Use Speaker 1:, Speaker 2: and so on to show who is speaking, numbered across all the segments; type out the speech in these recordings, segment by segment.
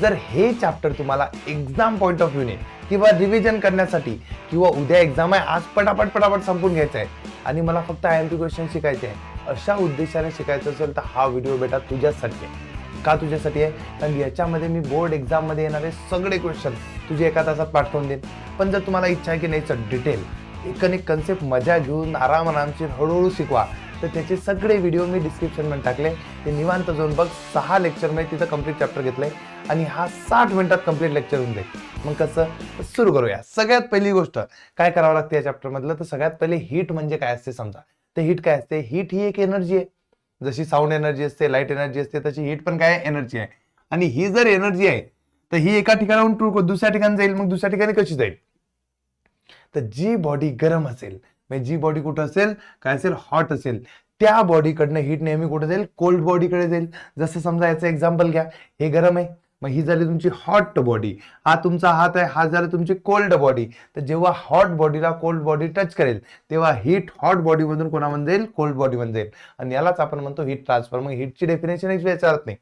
Speaker 1: जर हे चॅप्टर तुम्हाला एक्झाम पॉइंट ऑफ व्ह्यूने किंवा रिव्हिजन करण्यासाठी किंवा उद्या एक्झाम आहे आज पटापट संपून घ्यायचा आहे आणि मला फक्त IMP क्वेश्चन शिकायचे आहे अशा उद्देशाने शिकायचं असेल तर हा व्हिडिओ बेटा तुझ्यासाठी आहे. का तुझ्यासाठी आहे? कारण याच्यामध्ये मी बोर्ड एक्झाम मध्ये येणारे सगळे क्वेश्चन तुझे एका तासात पाठवून देईन. पण जर तुम्हाला इच्छा आहे की नाही सर डिटेल एक कन्सेप्ट मजा घेऊन आरामची हळूहळू शिकवा तर त्याचे सगळे व्हिडिओ मी डिस्क्रिप्शनमध्ये टाकले. ते निवांत जाऊन बघ. 6 लेक्चरमध्ये तिथं कंप्लीट चॅप्टर घेतलंय आणि हा 60 मिनिटात कंप्लीट लेक्चर होऊन जाईल. मग कसं सुरू करूया. सगळ्यात पहिली गोष्ट काय करावं लागते या चॅप्टर मधलं तर सगळ्यात पहिले हीट म्हणजे काय असते समजा. तर हीट काय असते? हीट ही एक एनर्जी आहे. जशी साऊंड एनर्जी असते लाईट एनर्जी असते तशी हीट पण काय एनर्जी आहे. आणि ही जर एनर्जी आहे तर ही एका ठिकाणाहून दुसऱ्या ठिकाणी जाईल. मग दुसऱ्या ठिकाणी कशी जाईल? तर जी बॉडी गरम असेल म्हणजे जी बॉडी कुठं असेल काय असेल हॉट असेल त्या बॉडीकडनं हीट नेहमी कुठे जाईल कोल्ड बॉडीकडे जाईल. जसं समजा याचं एक्झाम्पल घ्या. हे गरम आहे मग ही झाली तुमची हॉट बॉडी. हा तुमचा हात आहे हा झाला तुमची कोल्ड बॉडी. तर जेव्हा हॉट बॉडीला कोल्ड बॉडी टच करेल तेव्हा हीट हॉट बॉडी मधून कोणामध्ये जाईल कोल्ड बॉडी मध्ये जाईल आणि यालाच आपण म्हणतो हीट ट्रान्सफर. मग हीटची डेफिनेशन विचारत नाही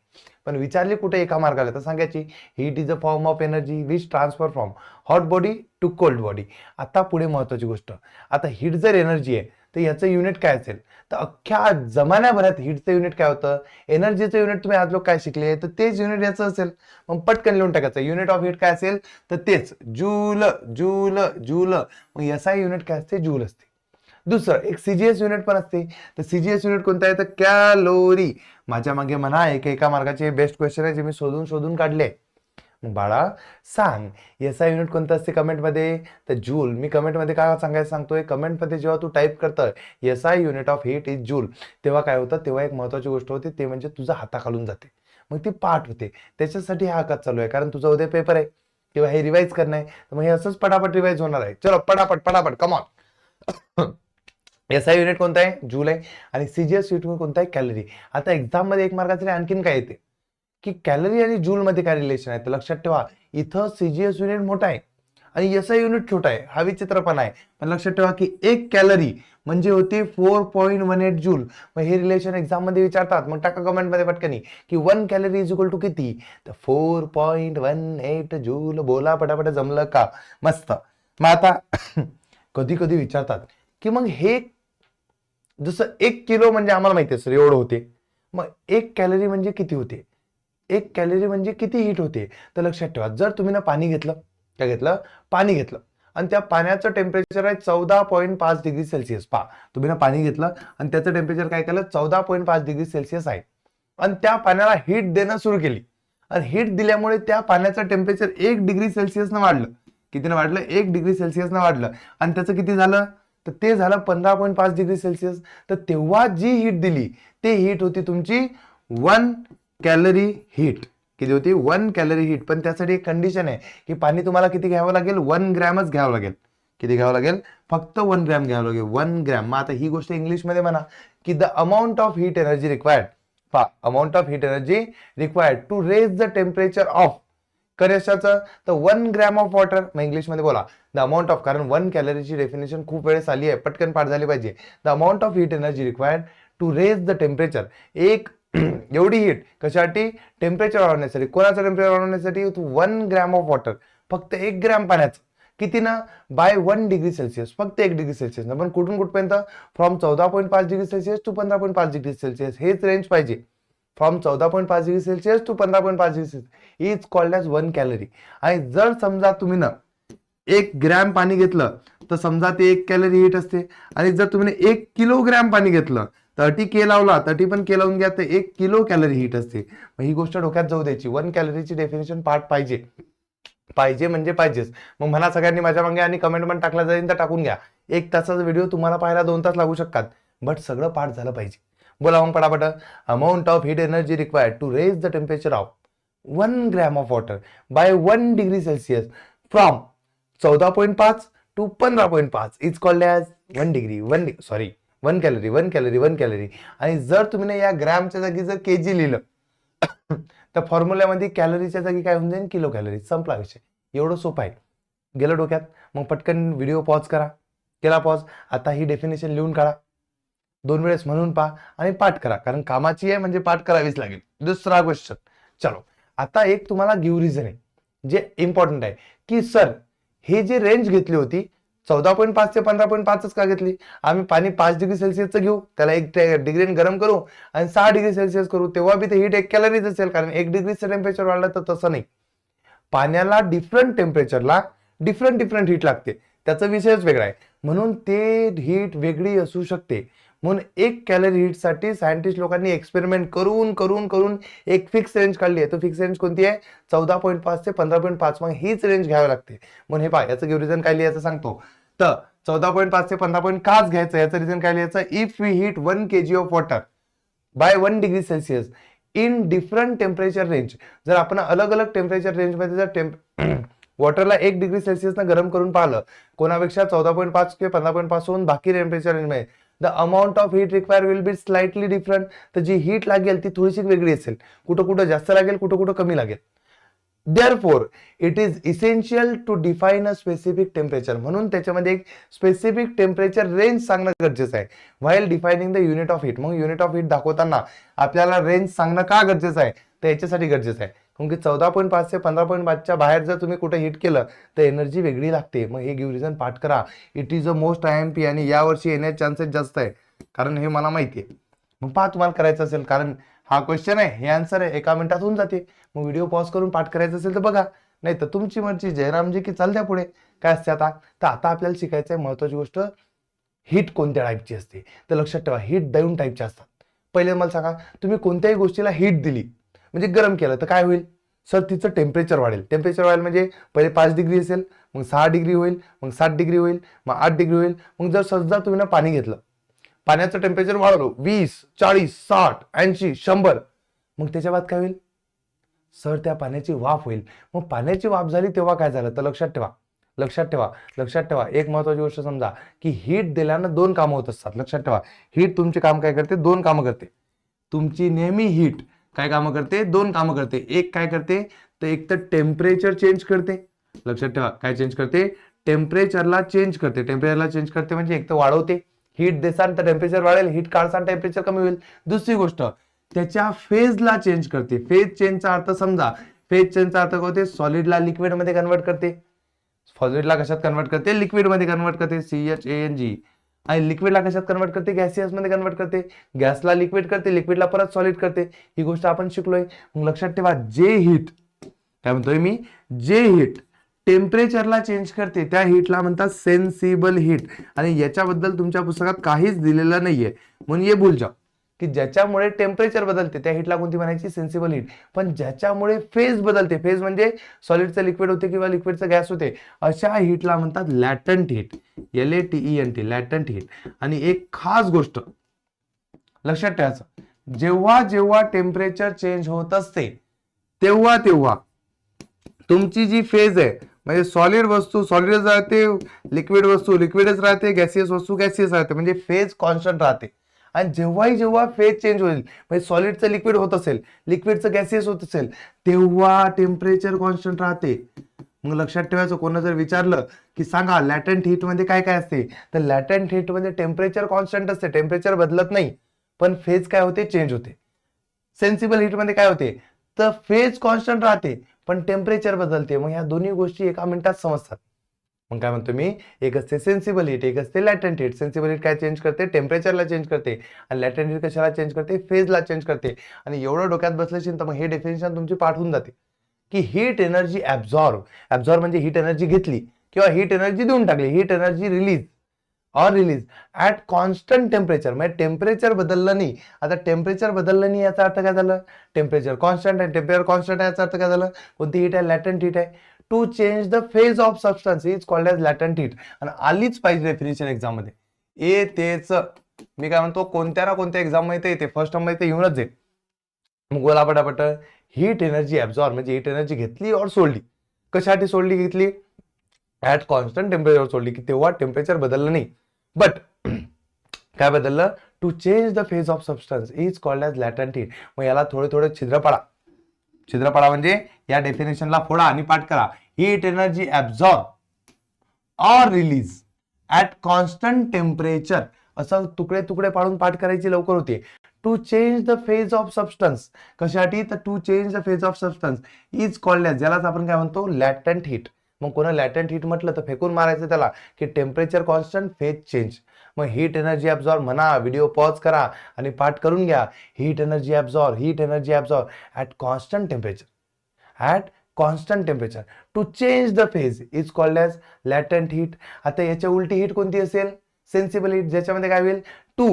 Speaker 1: पण विचारली कुठे एका मार्गाला तर सांगायची heat is a form of energy which transfer from hot body to cold body. आता पुढे महत्वाची गोष्ट. आता हीट जर एनर्जी आहे तर याचं युनिट काय असेल? तर अख्ख्या जमान्याभरात हीटचं युनिट काय होतं? एनर्जीचं युनिट तुम्ही आज लोक काय शिकले तर तेच युनिट याचं असेल. मग पटकन लिहून टाकायचं युनिट ऑफ हीट काय असेल तर तेच जूल जूल जूल. मग याचा युनिट काय असते? जूल असते. दुसरं एक CGS युनिट पण असते. तर CGS युनिट कोणता आहे तर कॅलोरी. माझ्या मागे म्हणा एका मार्गाचे बेस्ट क्वेश्चन आहे जे मी शोधून काढले. मग बाळा सांग याचा युनिट कोणता असते कमेंटमध्ये तर जूल. मी कमेंटमध्ये काय सांगायला सांगतोय कमेंटमध्ये जेव्हा तू टाईप करतोय याचा unit of heat is joule तेव्हा काय होतं तेव्हा एक महत्वाची गोष्ट होती ते म्हणजे तुझा हाताखालून जाते. मग ती पाठ होते. त्याच्यासाठी हा आकाश चालू आहे कारण तुझा उद्या पेपर आहे तेव्हा हे रिवाइज करणं आहे. तर मग हे असंच पटापट रिवाइज होणार आहे. चलो पटापट कमॉन. याचा युनिट कोणता आहे? जूल आहे. आणि CGS युनिट कोणता आहे? कॅलरी. आता एक्झाम मध्ये एक मार्काचे आणखीन काय येते की कॅलरी आणि जूल मध्ये काय रिलेशन आहे तर लक्षात ठेवा इथं CGS युनिट मोठा आहे आणि याचा युनिट छोटा आहे. हा विचित्र पण आहे पण लक्षात ठेवा की 1 कॅलरी म्हणजे होते 4.18 जूल. मग हे रिलेशन एक्झाम मध्ये विचारतात. मग टाका कमेंट मध्ये पटकनी की 1 कॅलरी इज इक्वल टू किती तर 4.18 जूल. बोला पटापट जमलं का? मस्त. मग आता कधी कधी विचारतात की मग हे जसं 1 किलो म्हणजे आम्हाला माहिती आहे सर एवढं होते. मग 1 कॅलरी म्हणजे किती होते? 1 कॅलरी म्हणजे किती हीट होते? तर लक्षात ठेवा जर तुम्ही ना पाणी घेतलं काय घेतलं पाणी घेतलं आणि त्या पाण्याचं टेम्परेचर आहे 14.5 डिग्री सेल्सिअस. पहा तुम्ही ना पाणी घेतलं आणि त्याचं टेम्परेचर काय केलं 14.5 डिग्री सेल्सिअस आहे आणि त्या पाण्याला हीट देणं सुरू केली आणि हीट दिल्यामुळे त्या पाण्याचं टेम्परेचर 1 डिग्री सेल्सिअसनं वाढलं. कितीनं वाढलं? 1 डिग्री सेल्सिअसनं वाढलं आणि त्याचं किती झालं तर ते झालं 15.5 डिग्री सेल्सिअस. तर तेव्हा जी हीट दिली ते हीट होती तुमची 1 कॅलरी हीट. किती होती? 1 कॅलरी हीट. पण त्यासाठी एक कंडिशन आहे की पाणी तुम्हाला किती घ्यावं लागेल? 1 ग्रॅमच घ्यावं लागेल. किती घ्यावं लागेल? फक्त 1 ग्रॅम घ्यावं लागेल. 1 ग्रॅम. मग आता ही गोष्ट इंग्लिशमध्ये म्हणा की the amount of heat energy required. पहा amount of heat energy required to raise the temperature of कशाचं तर 1 ग्रॅम ऑफ वॉटर. मग इंग्लिशमध्ये बोला द अमाऊंट ऑफ. कारण 1 कॅलरीची डेफिनेशन खूप वेळेस आली आहे पटकन पाठ झाली पाहिजे. The amount of heat energy required to raise the temperature. एक एवढी हीट कशासाठी? टेम्परेचर वाढवण्यासाठी. कोणाचं टेम्परेचर वाढवण्यासाठी? 1 ग्रॅम ऑफ वॉटर. फक्त 1 ग्रॅम पाण्याचं. किती ना? By 1 degree Celsius. फक्त 1 डिग्री सेल्सिअस. पण कुठून कुठपर्यंत? From 14.5 degree Celsius to 15.5 degree Celsius. हेच रेंज पाहिजे. From 14.5 degree Celsius to 15.5 degree Celsius is called as 1 calorie. आणि जर समजा तुम्ही ना 1 ग्रॅम पाणी घेतलं तर समजा ते 1 कॅलरी हीट असते आणि जर तुम्ही 1 किलोग्रॅम पाणी घेतलं 30 के लावला 30 पण के लावून घ्या तर 1 किलो कॅलरी हीट असते. मग ही गोष्ट डोक्यात जाऊ द्यायची. 1 कॅलरीची डेफिनेशन पाठ पाहिजे. पाहिजे म्हणजे पाहिजेच. मग म्हणा सगळ्यांनी माझ्या मागे आणि कमेंट पण टाकला जाईल तर टाकून घ्या. 1 तासाचा व्हिडिओ तुम्हाला पाहायला 2 तास लागू शकतात बट सगळं पाठ झालं पाहिजे. बोला मग पटापट. Amount of heat energy required to raise the temperature of 1 gram of water by 1 degree Celsius from 14.5 to 15.5 is called as 1 degree 1 calorie 1 calorie 1 calorie. आणि जर तुम्ही या ग्रॅमच्या जागी जर केजी लिहिलं तर फॉर्म्युल्यामध्ये कॅलरीच्या जागी काय होऊन जाईल? Kilo calorie. संपला विषय. एवढं सोपं आहे. गेलं डोक्यात? मग पटकन व्हिडिओ पॉज करा. केला पॉज. आता ही डेफिनेशन लिहून काढा. 2 वेळेस म्हणून पहा आणि पाठ करा कारण कामाची आहे म्हणजे पाठ करावीच लागेल. दुसरा क्वेश्चन. चलो आता एक तुम्हाला गिव्ह रिझन आहे जे इम्पॉर्टंट आहे की सर हे जे रेंज घेतली होती 14.5 ते 15.5च का घेतली? आम्ही पाणी 5 डिग्री सेल्सिअसचं घेऊ, त्याला 1 डिग्री गरम करू आणि 6 डिग्री सेल्सिअस करू, तेव्हा बी ते हीट 1 कॅलरीज असेल, कारण 1 डिग्रीचं टेम्परेचर वाढलं तर तसं नाही. पाण्याला डिफरंट टेम्परेचरला डिफरंट हीट लागते, त्याचा विषयच वेगळा आहे. म्हणून ते हीट वेगळी असू शकते. म्हणून 1 कॅलरी हीट साठी सायंटिस्ट लोकांनी एक्सपेरिमेंट करून करून करून एक फिक्स रेंज काढली आहे. तो फिक्स रेंज कोणती आहे? 14.5 ते 15.5. मग हीच रेंज घ्यावी लागते. म्हणून हे पहा, याचं रिझन काय लिहायचं सांगतो. तर 14.5 ते 15. काच घ्यायचं, याचं रिझन काय लिहायचं? If we heat 1 kg of water by 1 degree Celsius in different temperature range. जर आपण अलग अलग टेम्परेचर रेंज मध्ये जर वॉटरला 1 डिग्री सेल्सिअसनं गरम करून पाहिलं, कोणापेक्षा 14.5 किंवा 15.5 होऊन बाकी टेम्परेचर रेंज मध्ये, the amount of heat require will be slightly different. तर जी हीट लागेल ती थोडीशी वेगळी असेल, कुठं कुठं जास्त लागेल, कुठं कुठं कमी लागेल. Therefore, it is essential to define a specific temperature. म्हणून त्याच्यामध्ये एक स्पेसिफिक टेम्परेचर रेंज सांगणं गरजेचं आहे. While defining the unit of heat. मग युनिट ऑफ हीट दाखवताना आपल्याला रेंज सांगणं का गरजेचं आहे? तर याच्यासाठी गरजेचं आहे कारण की 14.5 ते 15.5च्या बाहेर जर तुम्ही कुठे हीट केलं तर एनर्जी वेगळी लागते. मग हे गिव्ह रिझन पाठ करा. It is a most IMP आणि यावर्षी येण्याचे चान्सेस जास्त आहे, कारण हे मला माहिती आहे. मग पहा, तुम्हाला करायचं असेल, कारण हा क्वेश्चन आहे, हे आन्सर आहे, 1 मिनिटात होऊन जाते. मग व्हिडिओ पॉज करून पाठ करायचं असेल तर बघा, नाही तर तुमची मर्जी. जयरामजी की चाल द्या पुढे. काय असते आता? तर आता आपल्याला शिकायचं आहे महत्वाची गोष्ट, हीट कोणत्या टाईपची असते. तर लक्षात ठेवा, हीट 2 टाईपचे असतात. पहिले मला सांगा, तुम्ही कोणत्याही गोष्टीला हीट दिली म्हणजे गरम केलं तर काय होईल? सर तिचं टेम्परेचर वाढेल. टेम्परेचर वाढेल म्हणजे पहिले 5 डिग्री असेल, मग 6 डिग्री होईल, मग 7 डिग्री होईल, मग 8 डिग्री होईल. मग जर सहजा तुम्ही ना पाणी घेतलं, पाण्याचं टेम्परेचर वाढवलं 20, 40, 60, 80, 100, मग त्याच्या बाद काय होईल? सर त्या पाण्याची वाफ होईल. मग पाण्याची वाफ झाली तेव्हा काय झालं? तर लक्षात ठेवा एक महत्वाची गोष्ट समजा की हीट दिल्यानं 2 कामं होत असतात. लक्षात ठेवा, हीट तुमचे काम काय करते? 2 कामं करते. तुमची नेहमी हीट काय कामं करते? 2 कामं करते. एक काय करते? तर एक तर टेम्परेचर चेंज करते. लक्षात ठेवा, काय चेंज करते? टेम्परेचरला चेंज करते. टेम्परेचरला चेंज करते म्हणजे एक तर वाढवते. हीट देसान तर टेम्परेचर वाढेल, हीट काढसान टेम्परेचर कमी होईल. दुसरी गोष्ट, त्याच्या फेजला चेंज करते. फेज चेंजचा अर्थ समजा, फेज चेंजचा अर्थ काय होते? सॉलिडला लिक्विड मध्ये कन्वर्ट करते. सॉलिडला कशात कन्वर्ट करते? लिक्विड मध्ये कन्वर्ट करते, CHANG. आणि लिक्विडला कशात कन्वर्ट करते? गॅसियस मध्ये कन्वर्ट करते. गॅसला लिक्विड करते, लिक्विडला परत सॉलिड करते. ही गोष्ट आपण शिकलोय. मग लक्षात ठेवा, जे हीट, काय म्हणतोय मी, जे हीट टेम्परेचरला चेंज करते त्या हीटला म्हणतात सेन्सिबल हीट. आणि याच्याबद्दल तुमच्या पुस्तकात काहीच दिलेलं नाहीये, म्हणून ये भूल जाओ की ज्याच्यामुळे टेम्परेचर बदलते त्या हीटला कोणती म्हणायची? Sensible heat. पण ज्याच्यामुळे फेज बदलते, फेज म्हणजे सॉलिडचं लिक्विड होते किंवा लिक्विडचं गॅस होते, अशा हीटला म्हणतात latent heat. LATENT, latent heat. आणि एक खास गोष्ट लक्षात ठेवायचं, जेव्हा जेव्हा टेम्परेचर चेंज होत असते तेव्हा तेव्हा तुमची जी फेज आहे, म्हणजे सॉलिड वस्तू सॉलिडच राहते, लिक्विड वस्तू लिक्विडच राहते, गॅसियस वस्तू गॅसियस राहते, म्हणजे फेज कॉन्स्टंट राहते. आणि जेव्हा फेज चेंज होईल, म्हणजे सॉलिडचं लिक्विड होत असेल, लिक्विडचं गॅसियस होत असेल, तेव्हा टेम्परेचर कॉन्स्टंट राहते. मग लक्षात ठेवायचं, कोणा जर विचारलं की सांगा लॅटंट हीट मध्ये काय काय असते, तर लॅटंट हीट मध्ये टेम्परेचर कॉन्स्टंट असते, टेम्परेचर बदलत नाही, पण फेज काय होते? चेंज होते. सेन्सिबल हीट मध्ये काय होते? तर फेज कॉन्स्टंट राहते पण टेम्परेचर बदलते. मग ह्या दोन्ही गोष्टी 1 मिनिटात समजतात. मग काय म्हणतो मी, एक असते सेन्सिबल हीट, एक असते लॅटंट हीट. सेन्सिबल हीट काय चेंज करते? टेम्परेचरला चेंज करते. आणि लॅटंट हीट कशाला चेंज करते? फेजला चेंज करते. आणि एवढं डोक्यात बसल्याशी तर मग हे डेफिनेशन तुमची पाठ होऊन जाते की हीट एनर्जी ऍब्झॉर्ब म्हणजे हीट एनर्जी घेतली किंवा हीट एनर्जी देऊन टाकली, heat energy release at constant temperature. म्हणजे टेम्परेचर बदललं नाही. आता टेम्परेचर बदललं नाही याचा अर्थ काय झालं? टेम्परेचर कॉन्स्टंट आहे. टेम्परेचर कॉन्स्टंट आहे याचा अर्थ काय झालं? कोणती हीट आहे? लॅटंट हीट आहे. To change the phase of substance is called as latent heat. आणि आलीच पाहिजे डेफिनेशन एक्झाम मध्ये. तेच मी काय म्हणतो, कोणत्या ना कोणत्या एक्झाम मध्ये येते, फर्स्ट टर्म मध्ये येऊनच जाईल. मग बोला पटापट. हीट एनर्जी ऍब्झॉर्ब म्हणजे हीट एनर्जी घेतली और सोडली. कशासाठी सोडली? घेतली ऍट कॉन्स्टंट टेम्परेचर सोडली, की तेव्हा टेम्परेचर बदललं नाही. बट काय बदललं? To change the phase of substance is called as latent heat. मग याला थोडे छिद्र पाडा म्हणजे या डेफिनेशनला फोडा आणि पाठ करा. हीट एनर्जी ऍब्झॉर्ब और रिलीज ऍट कॉन्स्टंट टेम्परेचर. असं तुकडे पाडून पाठ करायची लवकर होते. To change the phase of substance. कशासाठी? तर to change the phase of substance is called as, ज्यालाच आपण काय म्हणतो, लॅटंट हीट. मग कोणा लॅटंट हीट म्हटलं तर फेकून मारायचं त्याला, की टेम्परेचर कॉन्स्टंट, फेज चेंज. मग हीट एनर्जी ऍब्झॉर्ब म्हणा, व्हिडिओ पॉज करा आणि पाठ करून घ्या. Heat energy absorb at constant temperature, at constant temperature to change the phase is called as latent heat. आता याच्या उलटी हीट कोणती असेल? सेन्सिबल हीट, ज्याच्यामध्ये काय होईल, to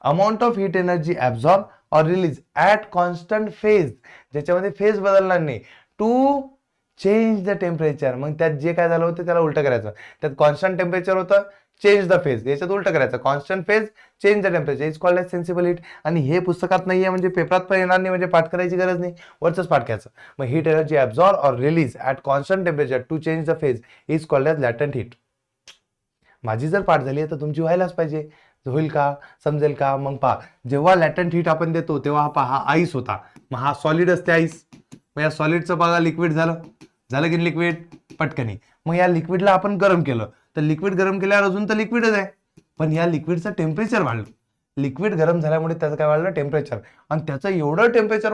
Speaker 1: amount of heat energy absorb और रिलीज ऍट कॉन्स्टंट फेज, ज्याच्यामध्ये फेज बदलणार नाही, टू चेंज द टेम्परेचर. मग त्यात जे काय झालं होतं त्याला उलट करायचं. त्यात कॉन्स्टंट टेम्परेचर होतं, चेंज द फेज, याच्यात उलट करायचं, constant phase change the temperature is called as sensible heat. आणि हे पुस्तकात नाहीये म्हणजे पेपरात पण येणार नाही, म्हणजे पाठ करायची गरज नाही, वरचंच पाठ घ्यायचं. मग हीट एनर्जी ऍब्झॉर्ब और release at constant temperature to change the phase is called as latent heat. माझी जर पाठ झाली तर तुमची व्हायलाच पाहिजे. होईल का? समजेल का? मग पहा, जेव्हा लॅटंट हीट आपण देतो तेव्हा हा आईस होता, मग हा सॉलिड असते आईस. मग या सॉलिडचं बघा लिक्विड झालं की लिक्विड पटकनी. मग या लिक्विडला आपण गरम केलं, तर लिक्विड गरम केल्यावर अजून तर लिक्विडच आहे, पण या लिक्विडचं टेम्परेचर वाढलं. लिक्विड गरम झाल्यामुळे त्याचं काय वाढलं? टेम्परेचर. आणि त्याचं एवढं टेम्परेचर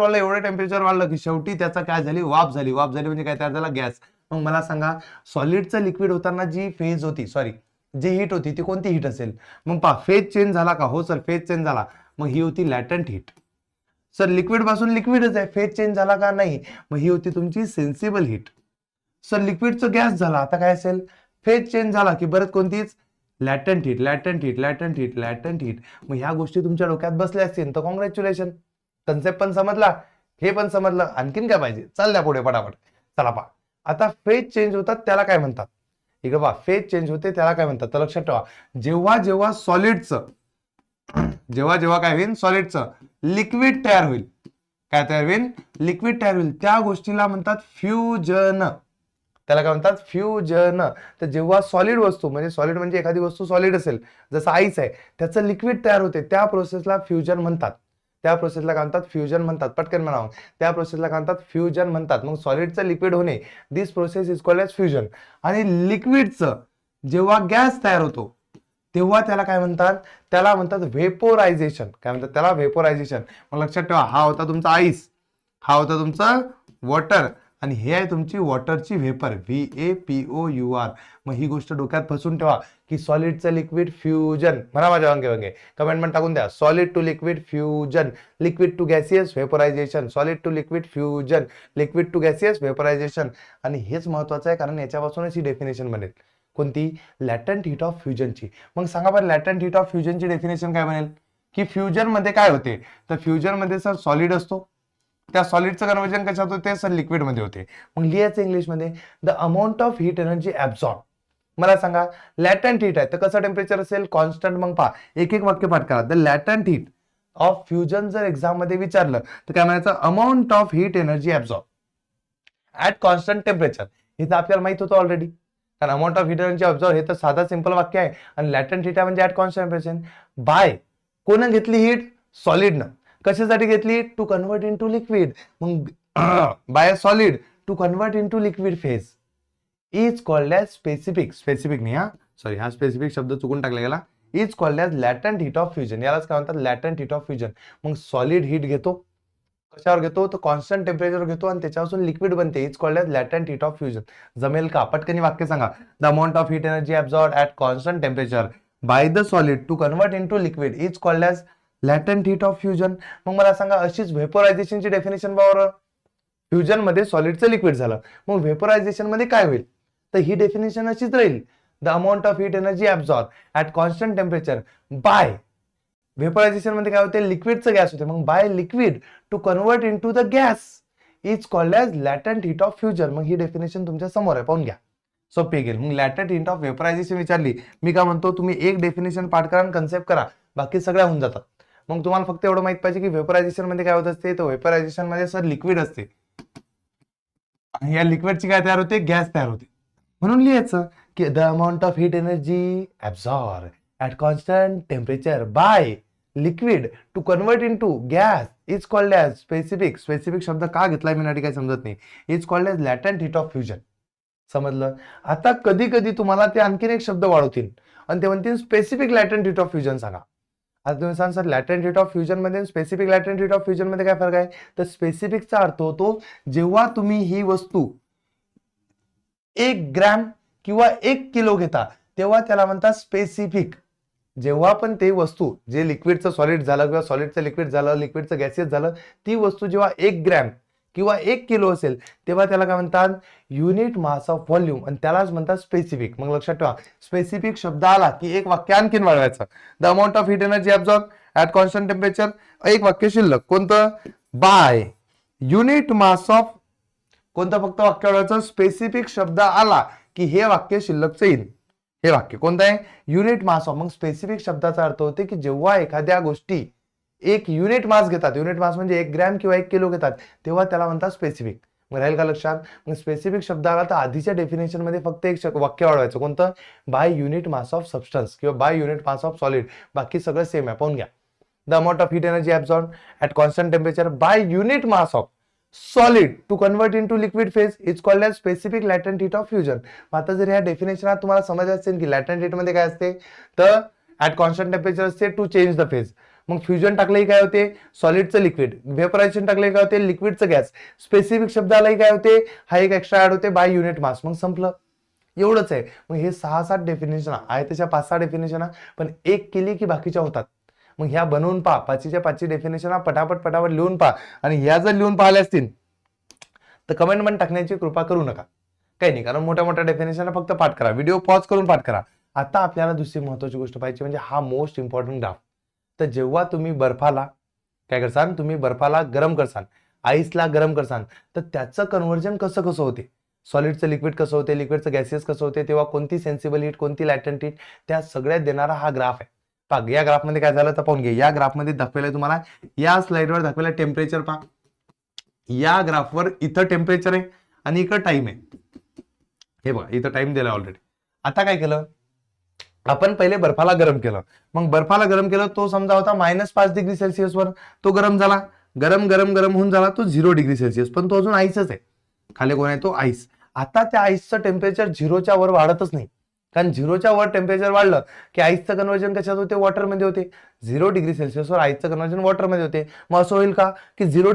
Speaker 1: वाढलं की शेवटी त्याचा काय झाली? वाफ झाली म्हणजे काय तयार झाला? गॅस. मग मला सांगा, सॉलिडचं लिक्विड होताना जी फेज होती, जी हीट होती ती कोणती हीट असेल? मग पहा, फेज चेंज झाला का? हो सर, फेज चेंज झाला. मग ही होती लॅटंट हीट. सर, लिक्विड पासून लिक्विडच आहे, फेज चेंज झाला का? नाही. मग ही होती तुमची सेन्सिबल हीट. सर, लिक्विडचं गॅस झाला, आता काय असेल? फेज चेंज झाला की परत कोणतीच? Latent heat. मग ह्या गोष्टी तुमच्या डोक्यात बसल्या असतील तर कॉंग्रॅच्युलेशन, कन्सेप्ट पण समजला, हे पण समजलं, आणखीन काय पाहिजे? चालल्या पुढे पटापट. चला पहा, आता फेज चेंज होतात त्याला काय म्हणतात? इकडे पहा, फेज चेंज होते त्याला काय म्हणतात? तर लक्षात ठेवा, जेव्हा सॉलिडचं काय होईल? सॉलिडचं लिक्विड तयार होईल. काय तयार होईल? लिक्विड तयार होईल. त्या गोष्टीला म्हणतात फ्युजन. त्याला काय म्हणतात? फ्युजन. तर जेव्हा सॉलिड वस्तू म्हणजे एखादी वस्तू सॉलिड असेल, जसं आईस आहे, त्याचं लिक्विड तयार होते, त्या प्रोसेसला फ्युजन म्हणतात. त्या प्रोसेसला काय म्हणतात? फ्युजन म्हणतात. पटकन म्हणावं, त्या प्रोसेसला काय म्हणतात? फ्युजन म्हणतात. मग सॉलिडचं लिक्विड होणे, this process is called as fusion. आणि लिक्विडचं जेव्हा गॅस तयार होतो तेव्हा त्याला काय म्हणतात? त्याला म्हणतात व्हेपोरायझेशन. काय म्हणतात त्याला? व्हेपोरायझेशन. मग लक्षात ठेवा, हा होता तुमचा आईस, हा होता तुमचा वॉटर, आणि हे आहे तुमची वॉटरची व्हेपर, VAPOUR. मग ही गोष्ट डोक्यात फसून ठेवा की सॉलिडचं लिक्विड फ्युजन. म्हणा माझ्या वांगे कमेंटमेंट टाकून द्या. Solid to liquid fusion, liquid to gaseous vaporisation, solid to liquid fusion, liquid to gaseous vaporisation. आणि हेच महत्वाचं आहे, कारण याच्यापासूनच ही डेफिनेशन बनेल. कोणती? लॅटंट हीट ऑफ फ्युजनची. मग सांगा बरं, लॅटंट हीट ऑफ फ्युजनची डेफिनेशन काय बनेल? की फ्युजन मध्ये काय होते? तर फ्युजन मध्ये सर सॉलिड असतो, त्या सॉलिडचं कन्वर्जन कशात होते? सर लिक्विड मध्ये होते. मग लिहायचं इंग्लिश मध्ये, the amount of heat energy absorb. मला सांगा, लॅटंट हीट आहे तर कसं टेम्परेचर असेल? कॉन्स्टंट. मग पहा, एक वाक्य पाठ करा. The latent heat of fusion जर एक्झाम मध्ये विचारलं तर काय म्हणायचं? Amount of heat energy absorb at constant temperature. हे तर आपल्याला माहित होतं ऑलरेडी, कारण amount of heat energy absorb हे तर साधा सिंपल वाक्य आहे. आणि लॅटंट हीट म्हणजे ऍट कॉन्स्टंट टेम्परेचर. बाय कोण घेतली हीट? सॉलिडनं. कशासाठी घेतली? To convert into liquid. मग by solid to convert into liquid phase is called as specific नाही, हा सॉरी, हा स्पेसिफिक शब्द चुकून टाकला गेला. Is called as latent heat of fusion. यालाच काय म्हणतात? Latent heat of fusion. मग सॉलिड हीट घेतो, कशावर घेतो? तर कॉन्स्टंट टेम्परेचर घेतो आणि त्याच्यापासून लिक्विड बनते. Is called as latent heat of fusion. जमेल का? पटकन वाक्य सांगा. The amount of heat energy absorb at constant temperature by the solid to convert into liquid is called as latent heat of fusion. मग मला सांगा, अशीच व्हेपोरायझेशनची definition बरोबर. फ्युजन मध्ये सॉलिडचं लिक्विड झालं, मग व्हेपोरायझेशन मध्ये काय होईल? तर ही डेफिनेशन अशीच राहील. The amount of heat energy absorb at constant temperature by vaporisation मध्ये काय होते? लिक्विडचं गॅस होते. मग by liquid to convert into the gas is called as latent heat of fusion. मग ही डेफिनेशन तुमच्या समोर आहे, पाहून घ्या, सोपी गेली. मग लॅटंट हीट ऑफ व्हेपोरायझेशन विचारली, मी काय म्हणतो, तुम्ही एक डेफिनेशन पाठ करा आणि कन्सेप्ट करा, बाकी सगळ्या होऊन जातात. मग तुम्हाला फक्त एवढं माहित पाहिजे की व्हेपोरायझेशन मध्ये काय होत असते? तर व्हेपोरायझेशन मध्ये सर लिक्विड असते, या लिक्विडची काय तयार होते? गॅस तयार होते. म्हणून लिहायचं की the amount of heat energy absorb at constant temperature by liquid to convert into gas is called as specific शब्द का घेतलाय मी काही समजत नाही. Is called as latent heat of fusion. समजलं? आता कधी कधी तुम्हाला ते आणखीन एक शब्द वाढवतील आणि ते म्हणतील specific latent heat of fusion सांगा. आता तुम्ही सांगा सर लॅटेंट हीट ऑफ फ्युजन मध्ये specific latent heat of fusion मध्ये काय फरक आहे? तर स्पेसिफिकचा अर्थ होतो जेव्हा तुम्ही ही वस्तू 1 ग्रॅम किंवा 1 किलो घेता तेव्हा त्याला म्हणतात स्पेसिफिक. जेव्हा पण ते वस्तू जे लिक्विडचं सॉलिड झालं किंवा सॉलिडचं लिक्विड झालं, लिक्विडचं गॅसियस झालं, ती वस्तू जेव्हा 1 ग्रॅम किंवा 1 किलो असेल तेव्हा त्याला काय म्हणतात? युनिट मास ऑफ व्हॉल्यूम, आणि त्यालाच म्हणतात स्पेसिफिक. मग लक्षात ठेवा, स्पेसिफिक शब्द आला की एक वाक्य आणखीन वाढवायचं. The amount of heat energy absorb at constant temperature, एक वाक्य शिल्लक कोणतं? बाय युनिट मास ऑफ, कोणतं फक्त वाक्य वाढवायचं? स्पेसिफिक शब्द आला की हे वाक्य शिल्लकचं येईल. हे वाक्य कोणतं आहे? Unit mass of. मग स्पेसिफिक शब्दाचा अर्थ होते की जेव्हा एखाद्या गोष्टी एक युनिट मास घेतात, युनिट मास म्हणजे 1 ग्रॅम किंवा 1 किलो घेतात, तेव्हा त्याला म्हणतात स्पेसिफिक. मग राहील का लक्षात? मग स्पेसिफिक शब्द आला तर आधीच्या डेफिनेशन मध्ये फक्त एक वाक्य वाढवायचं कोणतं? By unit mass of substance किंवा by unit mass of solid. बाकी सगळं सेम आहे, पाहून घ्या. The amount of heat energy absorb at constant temperature by unit mass of solid to convert into liquid phase is called as specific latent heat of fusion. आता जर ह्या डेफिनेशनात तुम्हाला समज असेल की लॅटेंट हीट मध्ये काय असते, तर ऍट कॉन्स्टंट टेम्परेचर असते टू चेंज द फेज. मग फ्युजन टाकलंही काय होते? सॉलिडचं लिक्विड. व्हेपरायझेशन टाकलंही काय होते? लिक्विडचं गॅस. स्पेसिफिक शब्द आलाही काय होते? हा एक एक्स्ट्रा ऍड होते बाय युनिट मास. मग संपलं, एवढंच आहे. मग हे 6-7 डेफिनेशन आहे, त्याच्या 5-6 डेफिनेशन पण एक केली की बाकीच्या होतात. मग ह्या बनवून पहा, 5च्या 5 डेफिनेशन पटापट लिहून पहा, आणि ह्या जर लिहून पाहिल्या असतील तर कमेंट मध्ये टाकण्याची कृपा करू नका, काही नाही, कारण मोठ्या मोठ्या डेफिनेशन फक्त पाठ करा, व्हिडिओ पॉज करून पाठ करा. आता आपल्याला दुसरी महत्वाची गोष्ट पाहिजे म्हणजे हा मोस्ट इम्पॉर्टंट ग्राफ. तर जेव्हा तुम्ही बर्फाला काय करसान, तुम्ही बर्फाला गरम करसान, आईसला गरम करसान, तर त्याचं कन्व्हर्जन कसं कसं होते, सॉलिडचं लिक्विड कसं होते, लिक्विडचं गॅसेस कसं होते, तेव्हा कोणती सेन्सिबल हीट, कोणती लॅटेंट हीट, त्या सगळ्यात देणारा हा ग्राफ आहे. पहा या ग्राफमध्ये काय झालं तर पाहून घे. या ग्राफमध्ये दाखवलंय तुम्हाला, या स्लाइडवर दाखवलंय टेम्परेचर. पहा या ग्राफवर इथं टेम्परेचर आहे आणि इकडं टाइम आहे. हे बघा इथं टाइम दिला ऑलरेडी. आता काय केलं आपण, पहिले बर्फाला गरम केलं. मग बर्फाला गरम केलं, तो समजा होता -5 डिग्री सेल्सिअस वर, तो गरम झाला, गरम गरम गरम होऊन झाला तो 0 डिग्री सेल्सिअस, पण तो अजून आईसच आहे. खाली कोण आहे? तो आईस. आता त्या आईसचं टेम्परेचर 0च्या वर वाढतच नाही, कारण 0च्या वर टेम्परेचर वाढलं की आईसचं कन्व्हर्जन कशात होते? वॉटरमध्ये होते. 0 डिग्री सेल्सिअस वर आईसचं कन्व्हर्जन वॉटरमध्ये होते. मग असं होईल का की 0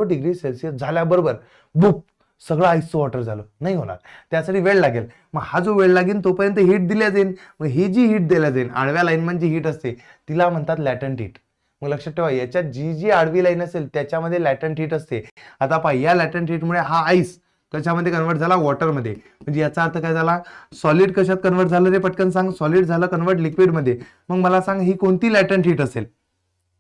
Speaker 1: डिग्री सेल्सिअस झाल्याबरोबर बुप सगळं आईसचं वॉटर झालं? नाही होणार, त्यासाठी वेळ लागेल. मग हा जो वेळ लागेल तोपर्यंत हीट दिल्या जाईल. मग ही जी हीट दिल्या जाईल, आडव्या लाईन जी हीट असते तिला म्हणतात लॅटंट हीट. मग लक्षात ठेवा, याच्यात जी जी आडवी लाईन असेल त्याच्यामध्ये लॅटंट हीट असते. आता पहा, या लॅटंट हीटमुळे हा आईस कशामध्ये कन्वर्ट झाला? वॉटरमध्ये. म्हणजे याचा अर्थ काय झाला? सॉलिड कशात कन्वर्ट झालं रे? पटकन सांग. सॉलिड झालं कन्वर्ट लिक्विडमध्ये. मग मला सांग ही कोणती लॅटंट हीट असेल?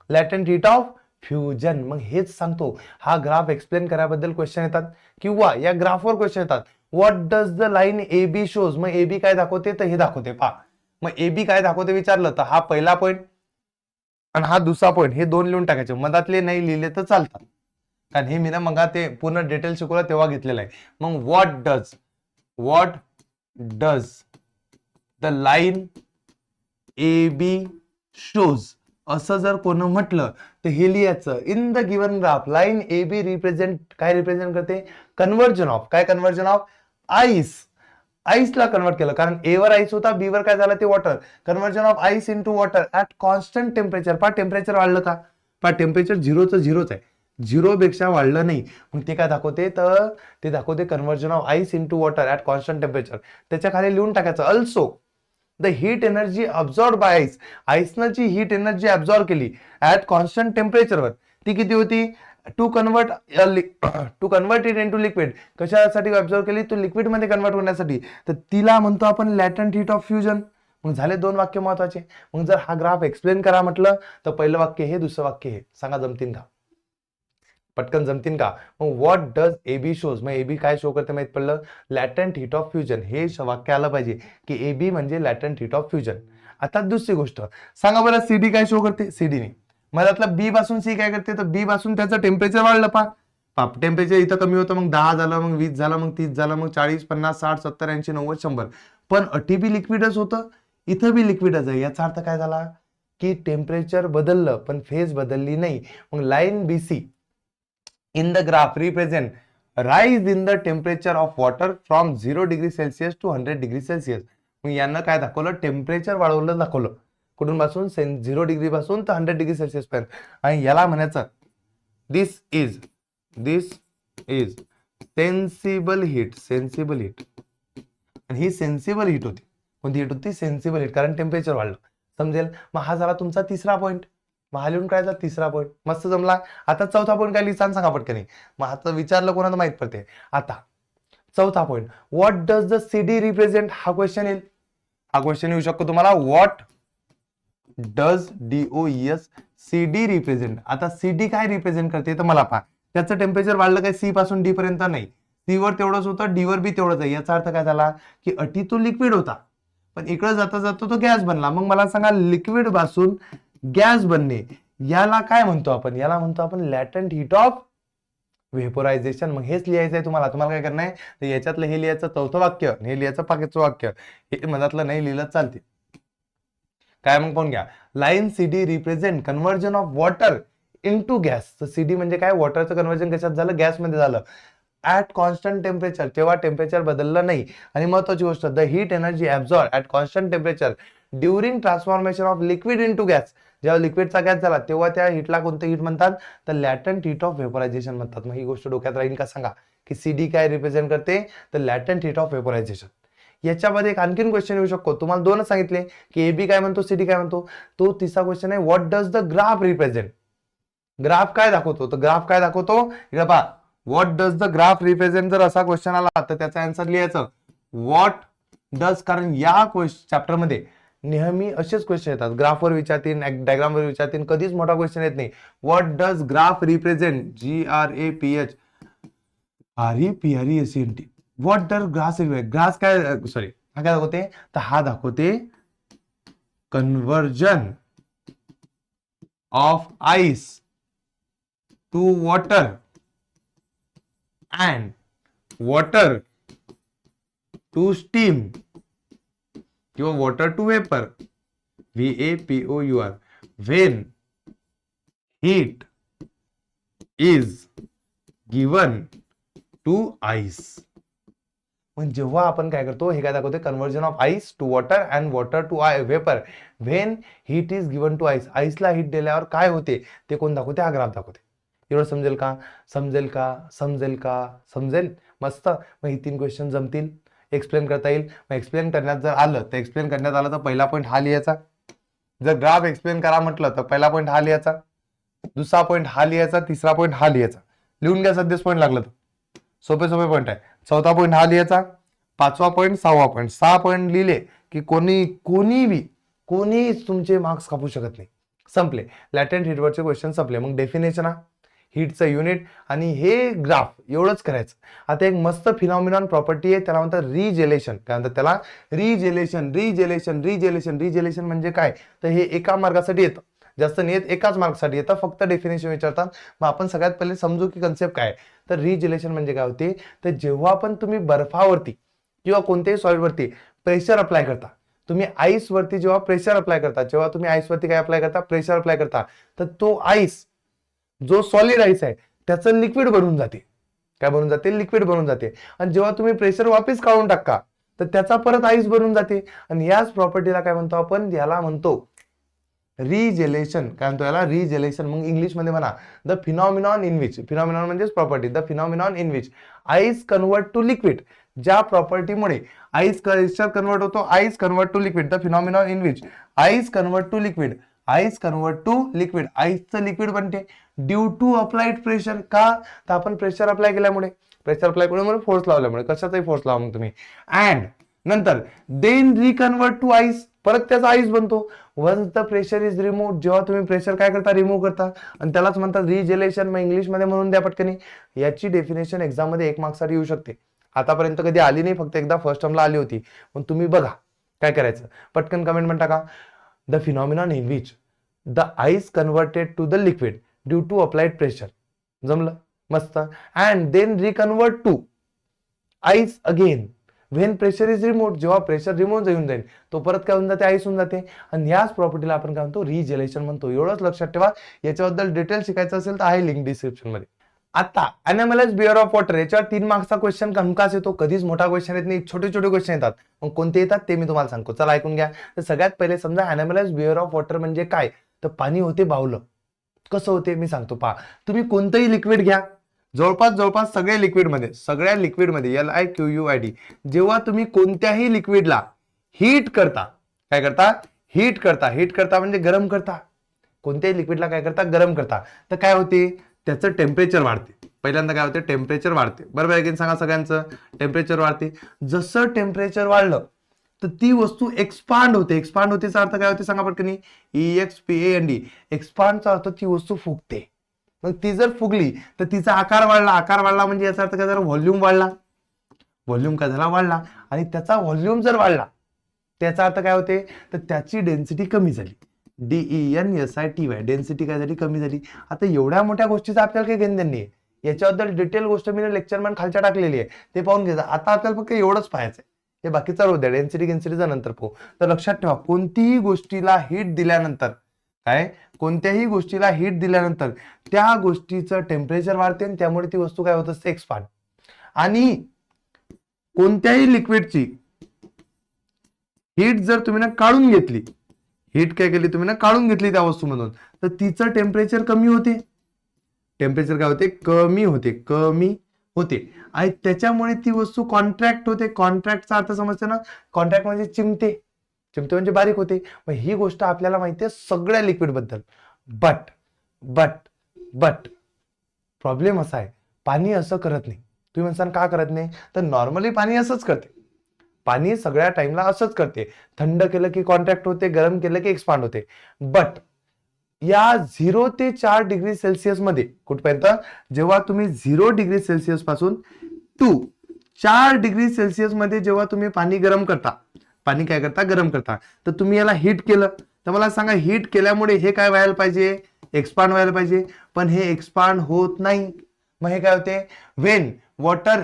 Speaker 1: Latent heat of fusion. मग हेच सांगतो, हा ग्राफ एक्सप्लेन कराबद्दल क्वेश्चन येतात किंवा या ग्राफवर क्वेश्चन येतात. What does the line A B shows? मग ए बी काय दाखवते? तर हे दाखवते. पहा मग ए बी काय दाखवते विचारलं तर हा पहिला पॉईंट आणि हा दुसरा पॉईंट, हे दोन लिहून टाकायचे. मधातले नाही लिहिले तर चालतात, कारण हे मी ना मग ते पूर्ण डिटेल शिकवलं तेव्हा घेतलेलं आहे. मग what does the line A B shows असं जर कोण म्हटलं तर हे लिहायचं. In the given graph line A B represent, काय रिप्रेझेंट करते? कन्व्हर्जन ऑफ, काय कन्व्हर्जन ऑफ? आईस. आईसला कन्वर्ट केलं, कारण ए वर आईस होता, बी वर काय झालं ते water. Conversion of ice into water at constant temperature. पहा टेम्परेचर वाढलं का? पहा टेम्परेचर 0च आहे, 0 पेक्षा वाढलं नाही. मग ते काय दाखवते? तर ते दाखवते conversion of ice into water at constant temperature. त्याच्या खाली लिहून टाकायचं also the heat energy absorb by ice. आईसनं जी हीट एनर्जी अब्सॉर्ब केली ऍट कॉन्स्टंट टेम्परेचरवर, ती किती होती? To convert it into liquid. कशासाठी ऑब्झर्व केली? तो लिक्विड मध्ये कन्वर्ट होण्यासाठी. तर तिला म्हणतो आपण लॅटंट हीट ऑफ फ्युजन. मग झाले दोन वाक्य महत्वाचे. मग जर हा ग्राफ एक्सप्लेन करा म्हटलं तर पहिलं वाक्य हे, दुसरं वाक्य हे. सांगा जमतील का? पटकन जमतील का? मग what does A B shows? मग ए बी काय शो करते माहित पडलं? Latent heat of fusion. हे वाक्य आलं पाहिजे की ए बी म्हणजे लॅटंट हीट ऑफ फ्युजन. आता दुसरी गोष्ट सांगा बरं, सीडी काय शो करते? सीडीने मधातलं बी पासून सी काय करते? तर बी पासून त्याचं टेम्परेचर वाढलं. पा टेम्परेचर इथं कमी होतं, मग 10 झालं, मग 20 झालं, मग 30 झालं, मग 40, 50, 60, 70, 80, 90, 100. पण अटी बी लिक्विडच होतं, इथं बी लिक्विडच आहे. याचा अर्थ काय झाला की टेम्परेचर बदललं पण फेज बदलली नाही. मग line B C in the graph represent rise in the temperature of water from 0 degree Celsius to 100 degree Celsius. मग यांना काय दाखवलं? टेम्परेचर वाढवलं दाखवलं. कुठून पासून 0 डिग्री पासून तर 100 डिग्री सेल्सिअस पर्यंत. आणि याला म्हणायचं दिस इज सेन्सिबल हीट. आणि ही सेन्सिबल हीट होती. कोणती हीट होती? सेन्सिबल हीट, कारण टेम्परेचर वाढलं. समजेल? मग हा झाला तुमचा तिसरा पॉईंट. मग हा लिहून काढायचा तिसरा पॉईंट. मस्त जमला. आता चौथा पॉईंट काय लिहिचा सांगा पटकन. मग आता विचारलं कोणाला माहित पडते. आता चौथा point, what does the CD represent? हा क्वेश्चन येईल. हा क्वेश्चन येऊ शकतो तुम्हाला. What does DOES CD represent? आता CD काय रिप्रेझेंट करते तर मला पहा. त्याचं टेम्परेचर वाढलं काय C पासून D पर्यंत नाही. C वर तेवढंच होतं, D वर बी तेवढंच आहे. याचा अर्थ काय झाला की अटी तो लिक्विड होता, पण इकडे जाता जाता तो गॅस बनला. मग मला सांगा लिक्विड पासून गॅस बनणे याला काय म्हणतो आपण? याला म्हणतो आपण लॅटंट हीट ऑफ व्हेपोरायझेशन. मग हेच लिहायचं आहे तुम्हाला. तुम्हाला काय करणं आहे तर याच्यातलं हे लिहायचं चौथं वाक्य, हे लिहायचं पाचवं वाक्य. हे मधातलं नाही लिहिलं चालते. काय मग पाहून घ्या. Line CD represent conversion of water into gas. तर CD म्हणजे काय? वॉटरचं कन्व्हर्जन कशात झालं? गॅसमध्ये झालं. ऍट कॉन्स्टंट टेम्परेचर, तेव्हा टेम्परेचर बदललं नाही. आणि महत्वाची गोष्ट, the heat energy absorb at constant temperature during transformation of liquid into gas. जेव्हा लिक्विडचा गॅस झाला तेव्हा त्या हीटला कोणतं हीट म्हणतात? तर लॅटंट हीट ऑफ व्हेपोरायझेशन म्हणतात. मग ही गोष्ट डोक्यात राहील का सांगा, की CD काय रिप्रेझेंट करते? तर लॅटंट हीट ऑफ व्हेपोरायझेशन. याच्यामध्ये एक आणखीन क्वेश्चन येऊ शकतो. तुम्हाला दोनच सांगितले की AB काय म्हणतो, CD काय म्हणतो. तो तिसरा क्वेश्चन आहे, what does the graph represent? Graph काय दाखवतो? तर ग्राफ काय दाखवतो? इकडे पहा, what does the graph represent. जर असा क्वेश्चन आला तर त्याचा आन्सर लिहायचं व्हॉट डज. कारण या चॅप्टर मध्ये नेहमी असेच क्वेश्चन येतात. ग्राफवर विचारतील, डायग्रामवर विचारतील, कधीच मोठा क्वेश्चन येत नाही. What does graph represent? GRAPH REPRESENT. What does grass represent? Grass काय सॉरी हा काय दाखवते? तर हा दाखवते conversion of ice to water and water to steam किंवा water to vapor, VAPOUR, when heat is given to ice. पण जेव्हा आपण काय करतो, हे काय दाखवते? Conversion of ice to water and water to vapour when heat is given to ice. आईसला हीट दिल्यावर काय होते ते कोण दाखवते? हा ग्राफ दाखवते. एवढं समजेल का? समजेल. मस्त. मग ही 3 क्वेश्चन जमतील, एक्सप्लेन करता येईल. मग एक्सप्लेन करण्यात जर आलं तर पहिला पॉईंट हा लिहायचा. जर ग्राफ एक्सप्लेन करा म्हटलं तर पहिला पॉईंट हा लिहायचा, दुसरा पॉईंट हा लिहायचा, तिसरा पॉईंट हा लिहायचा. लिहून घ्या सध्याच पॉईंट लागलं तर. सोपे पॉईंट आहे. चौथा पॉईंट हा लिहायचा, पाचवा पॉईंट, 6वा पॉईंट. 6 पॉईंट लिहिले की कोणी तुमचे मार्क्स कापू शकत नाही. संपले. लॅटेंट हीटवरचे क्वेश्चन संपले. मग डेफिनेशन, हीटचं युनिट आणि हे ग्राफ एवढंच करायचं. आता एक मस्त फिनॉमिनॉन प्रॉपर्टी आहे, त्याला म्हणतात रिजेलेशन. काय म्हणतात त्याला? रिजेलेशन म्हणजे काय? तर हे एका मार्गासाठी येतं, जास्त नाही येत, एकाच मार्क्ससाठी येतं. फक्त डेफिनेशन विचारतात. मग आपण सगळ्यात पहिले समजू की कन्सेप्ट काय. तर रिजेलेशन म्हणजे काय होते? तर जेव्हा पण तुम्ही बर्फावरती किंवा कोणत्याही सॉलिडवरती प्रेशर अप्लाय करता, तुम्ही आईस वरती जेव्हा प्रेशर अप्लाय करता, जेव्हा तुम्ही आईस वरती काय अप्लाय करता? प्रेशर अप्लाय करता, तर तो आईस जो सॉलिड आईस आहे त्याचं लिक्विड बनून जाते. काय बनून जाते? लिक्विड बनून जाते. आणि जेव्हा तुम्ही प्रेशर वापस काढून टाका तर त्याचा परत आईस बनून जाते. आणि याच प्रॉपर्टीला काय म्हणतो आपण? याला म्हणतो रिजेलेशन. काय म्हणतो याला? रिजेलेशन. मग इंग्लिश मध्ये म्हणा the phenomenon in which, phenomenon म्हणजेच property, the phenomenon in which ice convert to liquid. ज्या प्रॉपर्टीमुळे आईस कन्वर्ट होतो, ice convert to liquid, the phenomenon in which ice convert to liquid, आईसचं लिक्विड बनते ड्यू टू अप्लाइड प्रेशर. का? तर आपण pressure apply केल्यामुळे, फोर्स लावल्यामुळे. कशाचाही फोर्स लावा मग तुम्ही. अँड नंतर देन रिकन्वर्ट टू आईस, परत त्याचा आईस बनतो. Once the pressure is remove, जेव्हा तुम्ही प्रेशर काय करता? रिमूव्ह करता. आणि त्यालाच म्हणतात रिजेलेशन. मग इंग्लिश मध्ये म्हणून द्या पटकनी. याची डेफिनेशन एक्झाम मध्ये 1 मार्क्ससाठी येऊ शकते. आतापर्यंत कधी आली नाही, फक्त एकदा फर्स्ट टर्मला आली होती. पण तुम्ही बघा काय करायचं. पटकन कमेंट मध्ये टाका, the phenomenon in which the ice converted to the liquid due to applied pressure. जमलं? मस्त. And then reconvert to ice again when pressure is remove, जेव्हा प्रेशर रिमूव्ह येऊन जाईल तो परत काय होऊन जाते? आईस होऊन जाते. आणि याच प्रॉपर्टीला आपण काय म्हणतो? रिजेलेशन म्हणतो. एवढंच लक्षात ठेवा. याच्याबद्दल डिटेल शिकायचं असेल तर आहे लिंक डिस्क्रिप्शन मध्ये. आता अनॅमलस बिहेवियर ऑफ वॉटर याच्यावर 3 मार्क्सचा क्वेश्चन हमखास येतो, कधीच मोठा क्वेश्चन येत नाही, छोटे छोटे क्वेश्चन येतात. मग कोणते येतात ते मी तुम्हाला सांगतो, चला ऐकून घ्या. तर सगळ्यात पहिले समजा अनॅमलस बिहेवियर ऑफ वॉटर म्हणजे काय, तर पाणी होते बावलं. कसं होते मी सांगतो, पहा. तुम्ही कोणतंही लिक्विड घ्या, जवळपास सगळ्या लिक्विडमध्ये LIQUID, जेव्हा तुम्ही कोणत्याही लिक्विडला हीट करता, काय करता, हीट करता म्हणजे गरम करता. कोणत्याही लिक्विडला काय करता, गरम करता. तर काय होते, त्याचं टेम्परेचर वाढते. पहिल्यांदा काय होते, टेम्परेचर वाढते. बरोबर आहे की सांगा सगळ्यांचं, टेम्परेचर वाढते. जसं टेम्परेचर वाढलं तर ती वस्तू एक्सपांड होते. एक्सपांड होतेचा अर्थ काय होते सांगा पटकनी, EXPAND. एक्सपांडचा अर्थ ती वस्तू फुगते. मग ती जर फुगली तर तिचा आकार वाढला म्हणजे याचा अर्थ काय झाला, व्हॉल्यूम वाढला. व्हॉल्यूम काय झाला, वाढला. आणि त्याचा व्हॉल्यूम जर वाढला त्याचा अर्थ काय होते, तर त्याची डेन्सिटी कमी झाली. DENSITY, डेन्सिटी काय झाली, कमी झाली. आता एवढ्या मोठ्या गोष्टीचा आपल्याला काही घेणं नाही, याच्याबद्दल डिटेल गोष्ट मी लेक्चर मध्ये खालच्या टाकलेली आहे, ते पाहून घ्यायचं. आता आपल्याला फक्त एवढंच पाहायचंय, हे बाकीचा राहू द्या, डेन्सिटीचा नंतर पाहू. तर लक्षात ठेवा, कोणतीही गोष्टीला हीट दिल्यानंतर कोणत्याही गोष्टीला हीट दिल्यानंतर त्या गोष्टीचं टेम्परेचर वाढते आणि त्यामुळे ती वस्तू काय होत असते, एक्सपांड. आणि कोणत्याही लिक्विडची हीट जर तुम्ही ना काढून घेतली, हीट काय केली तुम्ही ना, काढून घेतली त्या वस्तूमधून, तर तिचं टेम्परेचर कमी होते. टेम्परेचर काय होते, कमी होते. आणि त्याच्यामुळे ती वस्तू कॉन्ट्रॅक्ट होते. कॉन्ट्रॅक्टचा अर्थ समजते ना, कॉन्ट्रॅक्ट म्हणजे चिमटे म्हणजे बारीक होते. मग ही गोष्ट आपल्याला माहिती आहे सगळ्या लिक्विड बद्दल. बट प्रॉब्लेम असा आहे, पाणी असं करत नाही. तुम्ही म्हणसान का करत नाही, तर नॉर्मली पाणी असंच करते. पाणी सगळ्या टाइमला असंच करते. थंड केलं की कॉन्ट्रॅक्ट होते, गरम केलं की एक्सपांड होते. बट या 0 ते 4 डिग्री सेल्सिअस मध्ये, कुठपर्यंत, जेव्हा तुम्ही 0 डिग्री सेल्सिअस पासून टू 4 डिग्री सेल्सिअस मध्ये जेव्हा तुम्ही पाणी गरम करता, गरम करता, तर तुम्ही याला हीट केलं. तर मला सांगा, हीट केल्यामुळे हे काय व्हायला पाहिजे, एक्सपांड व्हायला पाहिजे. पण हे एक्सपांड होत नाही. मग हे काय होते, when water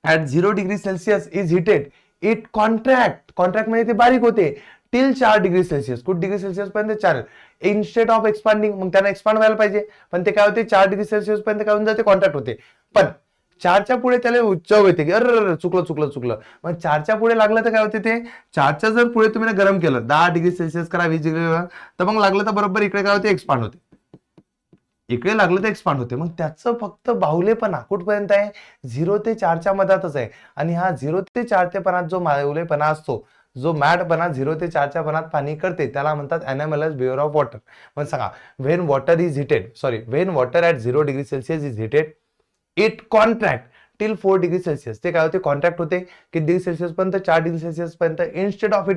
Speaker 1: at 0 degree Celsius is heated, it contract म्हणजे ते बारीक होते टिल 4 डिग्री सेल्सिअस. कुठ डिग्री सेल्सिअस पर्यंत, 4. इन्स्टेड ऑफ एक्सपांडिंग, मग त्यांना एक्सपांड व्हायला पाहिजे, पण ते काय होते, 4 डिग्री सेल्सिअस पर्यंत काय होऊन जाते, कॉन्ट्रॅक्ट होते. पण 4च्या पुढे त्याला उच्चाव येते की अरे चुकलं. मग 4च्या पुढे लागलं तर काय होते, ते 4च्या जर पुढे तुम्ही गरम केलं, 10 डिग्री सेल्सिअस करा, 20 डिग्री, तर मग लागलं तर बरोबर इकडे काय होते, एक्सपांड होते. इकडे लागलं तर एक्सपांड होते. मग त्याचं फक्त बाहुलेपणा कुठपर्यंत आहे, 0 ते 4च्या मधातच आहे. आणि हा 0 ते 4 ते पणात जो बाहुलेपणा असतो, जो मॅडपणा 0 ते 4च्या पणात पाणी करते, त्याला म्हणतात अनॅमलस बिहेवियर ऑफ वॉटर. मग सांगा, when water at 0 degree Celsius is heated, it contract till 4 degree Celsius. ते काय होते, कॉन्ट्रॅक्ट होते किती डिग्री सेल्सिअस पर्यंत, 4 डिग्री सेल्सिअस पर्यंत. इन्स्टेड ऑफ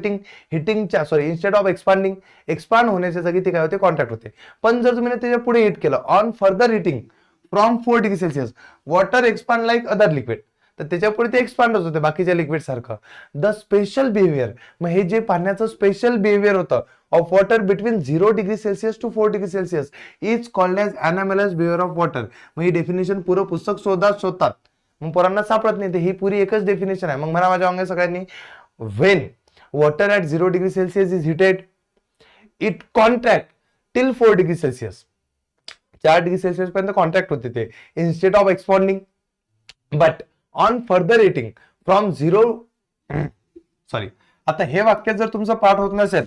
Speaker 1: एक्सपांड होण्याच्या जागी ते काय होते, कॉन्ट्रॅक्ट होते. पण जर तुम्ही त्याच्या पुढे हिट केलं, on further heating from 4 degree Celsius, water expand like other liquid. तर त्याच्या पुढे ते एक्सपांडच होते बाकीच्या लिक्विड सारखं. द स्पेशल बिहेवियर, मग हे जे पाण्याचं स्पेशल बिहेवियर होतं of water between 0 degree Celsius to 4 degree Celsius is called as anomalous behaviour of water. मग ही डेफिनेशन पुरं पुस्तक शोधतात, मग पोरांना सापडत नाही. ही पुरी एकच डेफिनेशन आहे. मग म्हणा माझ्या अंगे सगळ्यांनी, when water at 0 degree Celsius is heated, it contract till 4 degree Celsius. 4 degree Celsius पर्यंत कॉन्ट्रॅक्ट होते ते, instead of expanding. But on further heating from 0, आता हे वाक्य जर तुमचं पाठ होत नसेल,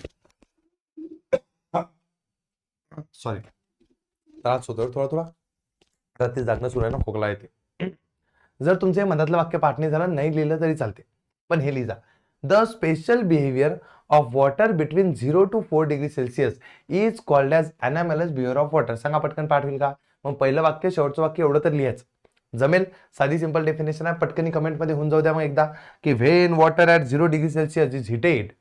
Speaker 1: त्रास होतो थोडा रात्री जागणं सुरू आहे ना, खोकला येते. जर तुमचे मनातलं वाक्य पाठ नाही झालं, नाही लिहिलं तरी चालते, पण हे लिहा. The special behaviour of water between 0 to 4 degree Celsius is called as anomalous behaviour of water. सांगा पटकन, पाठ होईल का? मग पहिलं वाक्य शेवटचं वाक्य एवढं तर लिहायचं, जमेल. साधी सिंपल डेफिनेशन आहे, पटकनी कमेंट मध्ये होऊन जाऊ द्या मग एकदा, की when water at 0 degree Celsius is heated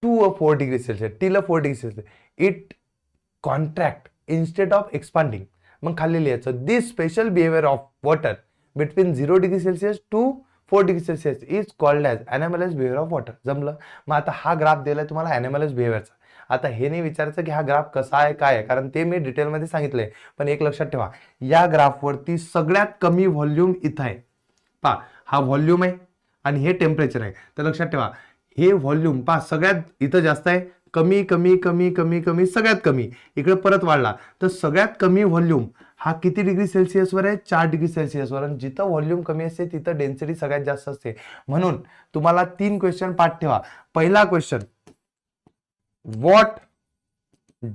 Speaker 1: to 4 degree Celsius, till 4 degree Celsius, it contract instead of expanding. मग खाली लिहायचं, this special behaviour of water between 0 degree Celsius to 4 degree Celsius is called as anomalous behaviour of water. जमलं. मग आता हा graph दिलाय तुम्हाला अनॅमलस बिहेवियरचा. आता हे नाही विचारायचं की हा ग्राफ कसा आहे, काय आहे, कारण ते मी डिटेलमध्ये सांगितलंय. पण एक लक्षात ठेवा, या ग्राफवरती सगळ्यात कमी व्हॉल्यूम इथं आहे. पहा, हा व्हॉल्यूम आहे आणि हे टेम्परेचर आहे. तर लक्षात ठेवा, हे व्हॉल्यूम पहा सगळ्यात इथं जास्त आहे, कमी कमी कमी कमी कमी सगळ्यात कमी, इकडे परत वाढला तर सगळ्यात कमी व्हॉल्यूम हा किती डिग्री सेल्सिअसवर आहे? 4 डिग्री सेल्सिअसवर. आणि जिथं व्हॉल्यूम कमी असते तिथं डेन्सिटी सगळ्यात जास्त असते. म्हणून तुम्हाला 3 क्वेश्चन पाठ ठेवा. पहिला question, what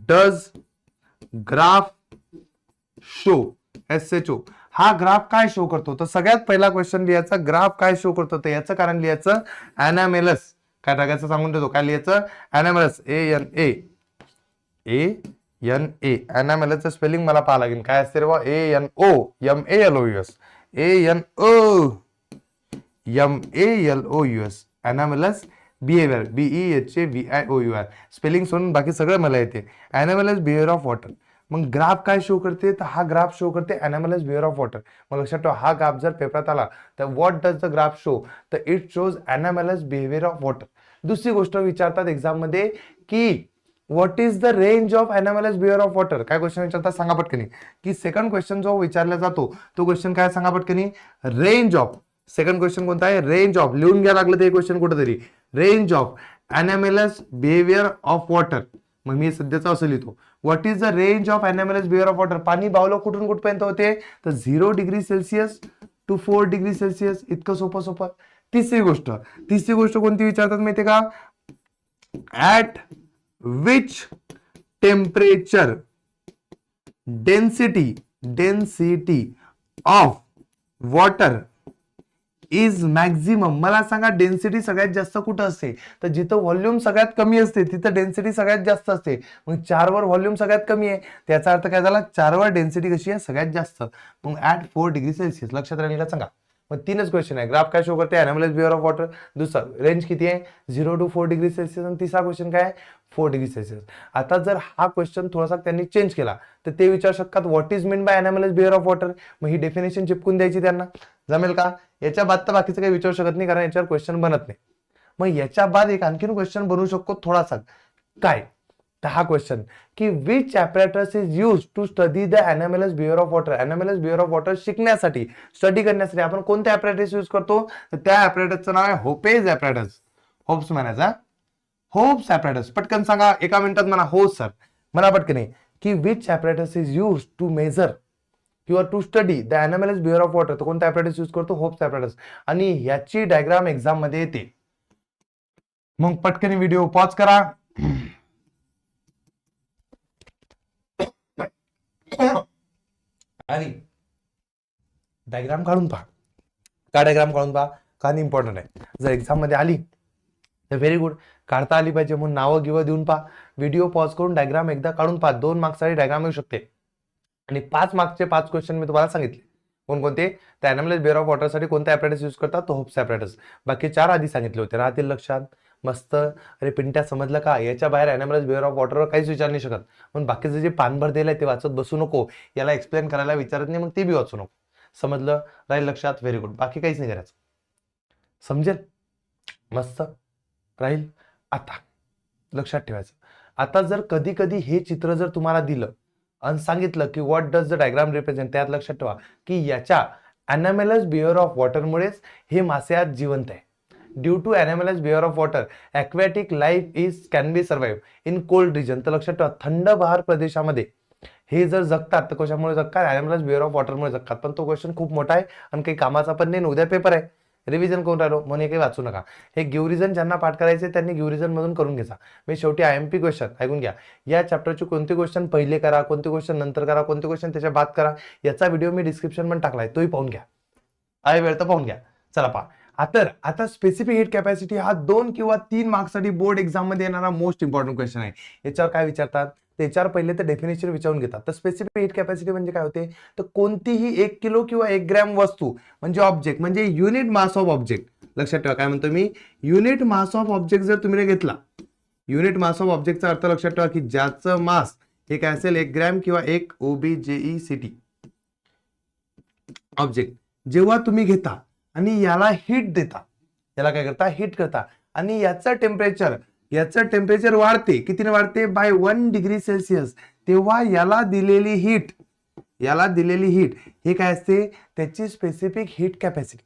Speaker 1: does graph show? SHO हा ग्राफ काय शो करतो? तर सगळ्यात पहिला क्वेश्चन लिहायचा, ग्राफ काय शो करतो? तर याचं कारण लिहायचं एनामेलस. काय टाकायचं सांगून देतो, काय लिहायचं? एनामेलस, ANA एनामेलसचं स्पेलिंग मला पाहा लागेल. काय असते रे बा? ANOMALOUS ANOMALOUS anomalous behaviour BEHAVIOUR. Spelling सोडून बाकी सगळं मला येते. Anomalous behaviour of water. मग ग्राफ काय शो करते? तर हा ग्राफ शो करते एनामेलस बिहेवियर ऑफ वॉटर. मग लक्षात ठेवा, हा ग्राफ जर पेपरात आला तर what does the graph show? तर it shows anomalous behaviour of water. दुसरी गोष्ट विचारतात एक्झाम मध्ये की what is the range of anomalous behaviour of water. काय क्वेश्चन विचारतात सांगा पटकनी. की सेकंड क्वेश्चन जो विचारला जातो तो क्वेश्चन काय सांगा पटकनी? Range of. सेकंड क्वेश्चन कोणता आहे? Range of. लिहून घ्या लागलं ते क्वेश्चन कुठेतरी. Range of anomalous behaviour of water. मग मी सध्याचा असं लिहितो, what is the range of anomalous behaviour of water. पाणी बावलं कुठून कुठपर्यंत होते? तर 0 degree Celsius to 4 degree Celsius. इतकं सोपं सोपं. तिसरी गोष्ट कोणती विचारतात माहितीये का? At which temperature density of water is maximum. मला सांगा डेन्सिटी सगळ्यात जास्त कुठं असते? तर जिथं व्हॉल्यूम सगळ्यात कमी असते तिथं डेन्सिटी सगळ्यात जास्त असते. मग 4 वर व्हॉल्यूम सगळ्यात कमी आहे, त्याचा अर्थ काय झाला? 4 वर डेन्सिटी कशी आहे? सगळ्यात जास्त. मग ऍट 4 डिग्री सेल्सिअस. लक्षात राहिलं सांगा. मग 3च क्वेश्चन आहे. ग्राफ काय शो करते? Anomalous behaviour of water. दुसरा रेंज किती आहे? 0 to 4 डिग्री सेल्सिअस. आणि तिसरा क्वेश्चन काय आहे? 4 डिग्री सेल्सिअस. आता जर हा क्वेश्चन थोडासा त्यांनी चेंज केला तर ते विचारू शकतात what is mean by anomalous behaviour of water. मग ही डेफिनेशन चिपकून द्यायची त्यांना. जमेल का? याच्या बाद तर बाकीचं काही विचारू शकत नाही, कारण याच्यावर क्वेश्चन बनत नाही. मग याच्या बाद एक आणखीन क्वेश्चन बनवू शकतो थोडासा. काय? तर हा क्वेश्चन की which apparatus is use to study the anomalous behaviour of water. Anomalous behaviour of water शिकण्यासाठी, स्टडी करण्यासाठी आपण कोणते ॲपरेटस यूज करतो? तर त्या ॲपरेटसचं नाव आहे होपेज ॲपरेटस. होप्स म्हणायचा, होप्स ॲपरेटस. पटकन सांगा, एका मिनिटात म्हणा. हो सर, म्हणा पटकन की which apparatus is use to measure किंवा to study the anomalous behaviour of water. तर कोणता ॲपरेटस यूज करतो? Hope's apparatus. आणि ह्याची डायग्राम एक्झाम मध्ये येते. मग पटकन व्हिडिओ पॉज करा आणि डायग्राम काढून पहा. का डायग्राम काढून पहा? कारण इम्पॉर्टंट आहे. जर एक्झाम मध्ये आली तर व्हेरी गुड, काढता आली पाहिजे. म्हणून नावं गिवं देऊन पहा, व्हिडिओ पॉज करून डायग्राम एकदा काढून पहा. 2 मार्क्ससाठी डायग्राम येऊ शकते. आणि 5 मार्क्सचे 5 क्वेश्चन मी तुम्हाला सांगितले. कोणकोणते? तर एनामेलस बिहेवियर ऑफ वॉटरसाठी कोणता ॲपरेटस यूज करतात? तो होप्स ॲपरेटस. बाकी 4 आधी सांगितले होते. राहतील लक्षात? मस्त. अरे पिंट्या, समजलं का? याच्या बाहेर एनामेलस बिहेवियर ऑफ वॉटरवर काहीच विचार नाही शकत. पण बाकीचं जे पानभर दिलंय ते वाचत बसू नको. याला एक्सप्लेन करायला विचारत नाही, मग ते बी वाचू नको. समजलं? राहील लक्षात? Very good. बाकी काहीच नाही करायचं. समजेल? मस्त राहील. आता लक्षात ठेवायचं, आता जर कधी कधी हे चित्र जर तुम्हाला दिलं आणि सांगितलं की what does the diagram represent, त्यात लक्षात ठेवा की याच्या एनामेलस बिहेवियर ऑफ वॉटरमुळेच हे मासे आज जिवंत आहे. Due to anomalous behaviour of water aquatic life is can be survive in cold region. तर लक्षात ठेवा, थंड बहार प्रदेशामध्ये हे जर जगतात तर कशामुळे जगतात? एनामेलस बिहेवियर ऑफ वॉटरमुळे जगतात. पण तो क्वेश्चन खूप मोठा आहे आणि काही कामाचा पण नाही. उद्या पेपर आहे, रिव्हिजन करून राहिलो म्हणून हे काही वाचू नका. हे गिव रिझन ज्यांना पाठ करायचे त्यांनी गिव रिझन मधून करून घ्यायचा. मी शेवटी IMP क्वेश्चन ऐकून घ्या. या चॅप्टरचे कोणते क्वेश्चन पहिले करा, कोणते क्वेश्चन नंतर करा, कोणते क्वेश्चन त्याच्या बाद करा, याचा व्हिडिओ मी डिस्क्रिप्शन मध्ये टाकलाय, तोही पाहून घ्या. आहे वेळ तर पाहून घ्या. चला पहा. आता स्पेसिफिक हीट कॅपॅसिटी हा 2 किंवा 3 मार्क्ससाठी बोर्ड एक्झाम मध्ये येणारा मोस्ट इम्पॉर्टंट क्वेश्चन आहे. याच्यावर काय विचारतात? त्याच्यावर पहिले तर डेफिनेशन विचारून घेतात. तर स्पेसिफिक हीट कॅपॅसिटी म्हणजे काय होते? तर कोणतीही 1 किलो किंवा 1 ग्रॅम वस्तू म्हणजे ऑब्जेक्ट म्हणजे युनिट मास ऑफ ऑब्जेक्ट. लक्षात ठेवा काय म्हणतो मी? युनिट मास ऑफ ऑब्जेक्ट जर तुम्ही घेतला, युनिट मास ऑफ ऑब्जेक्टचा अर्थ लक्षात ठेवा की ज्याचं मास हे काय असेल 1 ग्रॅम किंवा 1 OBJECT ऑब्जेक्ट. जेव्हा तुम्ही घेता आणि याला हीट देता, याला काय करता? हीट करता. आणि याचं टेम्परेचर वाढते. कितीने वाढते? By 1 degree Celsius. तेव्हा याला दिलेली हीट हे काय असते? त्याची स्पेसिफिक हीट कॅपॅसिटी.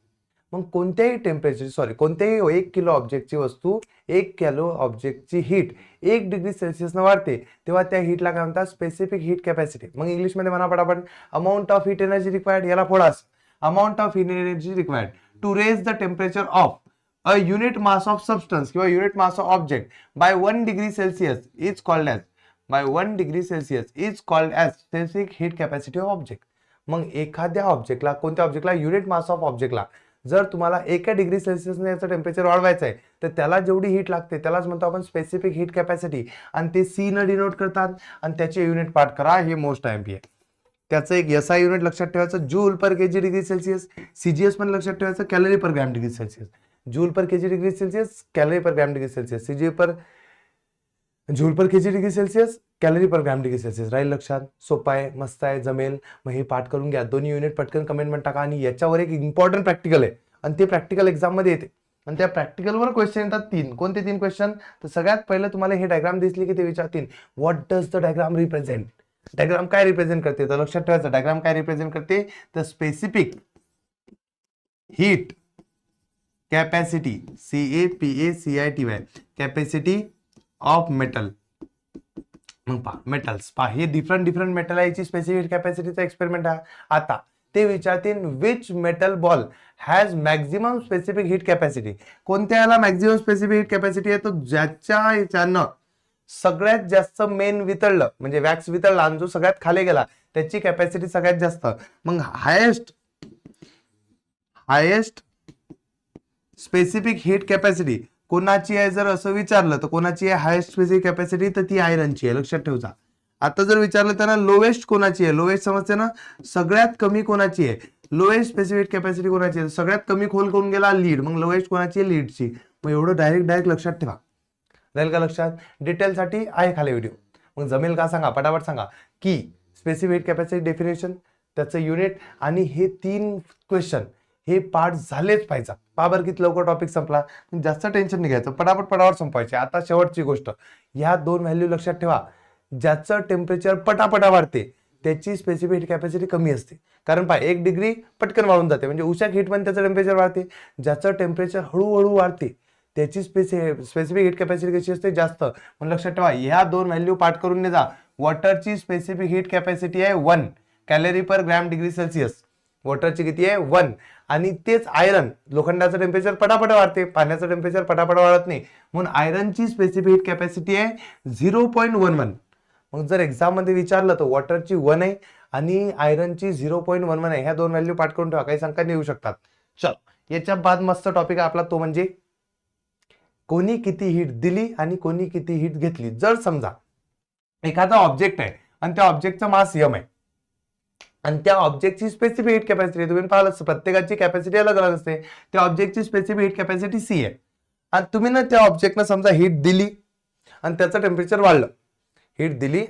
Speaker 1: मग कोणत्याही 1 किलो ऑब्जेक्टची वस्तू 1 किलो ऑब्जेक्टची हीट 1 डिग्री सेल्सिअसनं वाढते, तेव्हा त्या हीटला काय म्हणतात, स्पेसिफिक हीट कॅपॅसिटी. मग इंग्लिशमध्ये म्हणा पटापट, amount of heat energy required, याला फोडा. Amount of heat energy required to raise the temperature of a unit mass of substance किंवा unit mass of object by 1 degree Celsius is called as specific heat capacity of object. मग एखाद्या ऑब्जेक्टला, कोणत्या ऑब्जेक्टला, unit mass of ऑब्जेक्टला जर तुम्हाला 1 degree सेल्सिअसने याचं टेम्परेचर वाढवायचं आहे, तर त्याला जेवढी हीट लागते त्यालाच म्हणतो आपण स्पेसिफिक हीट कॅपॅसिटी, आणि ते सी न डिनोट करतात. आणि त्याचे युनिट पाठ करा, हे मोस्ट आयएमपी आहे. त्याचं एक एसआय युनिट लक्षात ठेवायचं, joule per KG degree Celsius. CGS पण लक्षात ठेवायचं, calorie per gram degree Celsius. Joule per KG degree Celsius, calorie per gram degree Celsius. Joule per KG degree Celsius, calorie per gram degree Celsius. राहील लक्षात? सोपं आहे, मस्त आहे, जमेल. मग हे पाठ करून घ्या, दोन्ही युनिट पटकन कमेंटमध्ये टाका. आणि याच्यावर एक इम्पॉर्टंट प्रॅक्टिकल आहे, आणि ते प्रॅक्टिकल एक्झाममध्ये येते, आणि त्या प्रॅक्टिकलवर क्वेश्चन येतात 3. कोणते 3 क्वेश्चन? तर सगळ्यात पहिलं तुम्हाला हे डायग्राम दिसली की ते विचारतील, what does the diagram represent. Diagram काय रिप्रेझेंट करते? तर लक्षात ठेवायचं, डायग्राम काय रिप्रेझेंट करते? तर specific heat capacity, CAPACITY, capacity of metal. मग पहा, मेटल्स पहा, हे डिफरंट मेटल आहे, याची स्पेसिफिक कॅपॅसिटीचा एक्सपेरिमेंट आहे. आता ते विचारतील, which metal ball has maximum specific heat capacity. कोणत्या याला मॅक्झिमम स्पेसिफिक हीट कॅपॅसिटी आहे? तो ज्याच्या याच्यानं सगळ्यात जास्त मेन वितळलं, म्हणजे वॅक्स वितळला आणि जो सगळ्यात खाली गेला, त्याची कॅपॅसिटी सगळ्यात जास्त. मग हायेस्ट स्पेसिफिक हीट कॅपॅसिटी कोणाची आहे जर असं विचारलं, तर कोणाची आहे हायेस्ट स्पेसिफिक कॅपॅसिटी? तर ती आयरनची आहे, लक्षात ठेवचा. आता जर विचारलं त्यांना लोएस्ट कोणाची आहे, लोएस्ट समजते ना, सगळ्यात कमी कोणाची आहे, लोएस्ट स्पेसिफिक कॅपॅसिटी कोणाची आहे? सगळ्यात कमी खोल करून गेला लीड, मग लोएस्ट कोणाची आहे? लीडची. मग एवढं डायरेक्ट लक्षात ठेवा. राहील का लक्षात? डिटेलसाठी आहे खाली व्हिडिओ. मग जमेल का सांगा, पटापट सांगा. की स्पेसिफिक हीट कॅपॅसिटी डेफिनेशन, त्याचं युनिट, आणि हे 3 क्वेश्चन हे पाठ झालेच पाहिजे. पाबर किती लवकर टॉपिक संपला, जास्त टेन्शन नाही घ्यायचं, पटापट संपवायचे. आता शेवटची गोष्ट, ह्या 2 व्हॅल्यू लक्षात ठेवा. ज्याचं टेम्परेचर पटापटा वाढते त्याची स्पेसिफिक हीट कॅपॅसिटी कमी असते. कारण पहा, 1 डिग्री पटकन वाढून जाते, म्हणजे उशाक हीट पण त्याचं टेम्परेचर वाढते. ज्याचं टेम्परेचर हळूहळू वाढते त्याची स्पेसिफिक हीट कॅपॅसिटी कशी असते? जास्त. पण लक्षात ठेवा, ह्या 2 व्हॅल्यू पाठ करून ने जा. वॉटरची स्पेसिफिक हीट कॅपॅसिटी आहे 1 calorie per gram degree Celsius. वॉटरची किती आहे? 1. आणि तेच आयरन, लोखंडाचं टेम्परेचर पटापट वाढते, पाण्याचं टेम्परेचर पटापट वाढत नाही, म्हणून आयरनची स्पेसिफिक हीट कॅपॅसिटी आहे 0.11. मग जर एक्झाम मध्ये विचारलं तर वॉटरची 1 आहे आणि आयरनची 0.11 आहे. ह्या 2 व्हॅल्यू पाठ करून ठेवा, काही संख्या येऊ शकतात. चल, याच्या बाद मस्त टॉपिक आहे आपला, तो म्हणजे कोणी किती हीट दिली आणि कोणी किती हीट घेतली. जर समजा एखादा ऑब्जेक्ट आहे आणि त्या ऑब्जेक्टचा मास m आहे आणि त्या ऑब्जेक्टची स्पेसिफिक हीट कॅपॅसिटी, तुम्ही पाहिलं प्रत्येकाची कॅपॅसिटी अलग अलग असते. त्या ऑब्जेक्टची स्पेसिफिक हीट कॅपॅसिटी C आहे, आणि तुम्ही ना त्या ऑब्जेक्टला समजा हीट दिली आणि त्याचं टेम्परेचर वाढलं. हीट दिली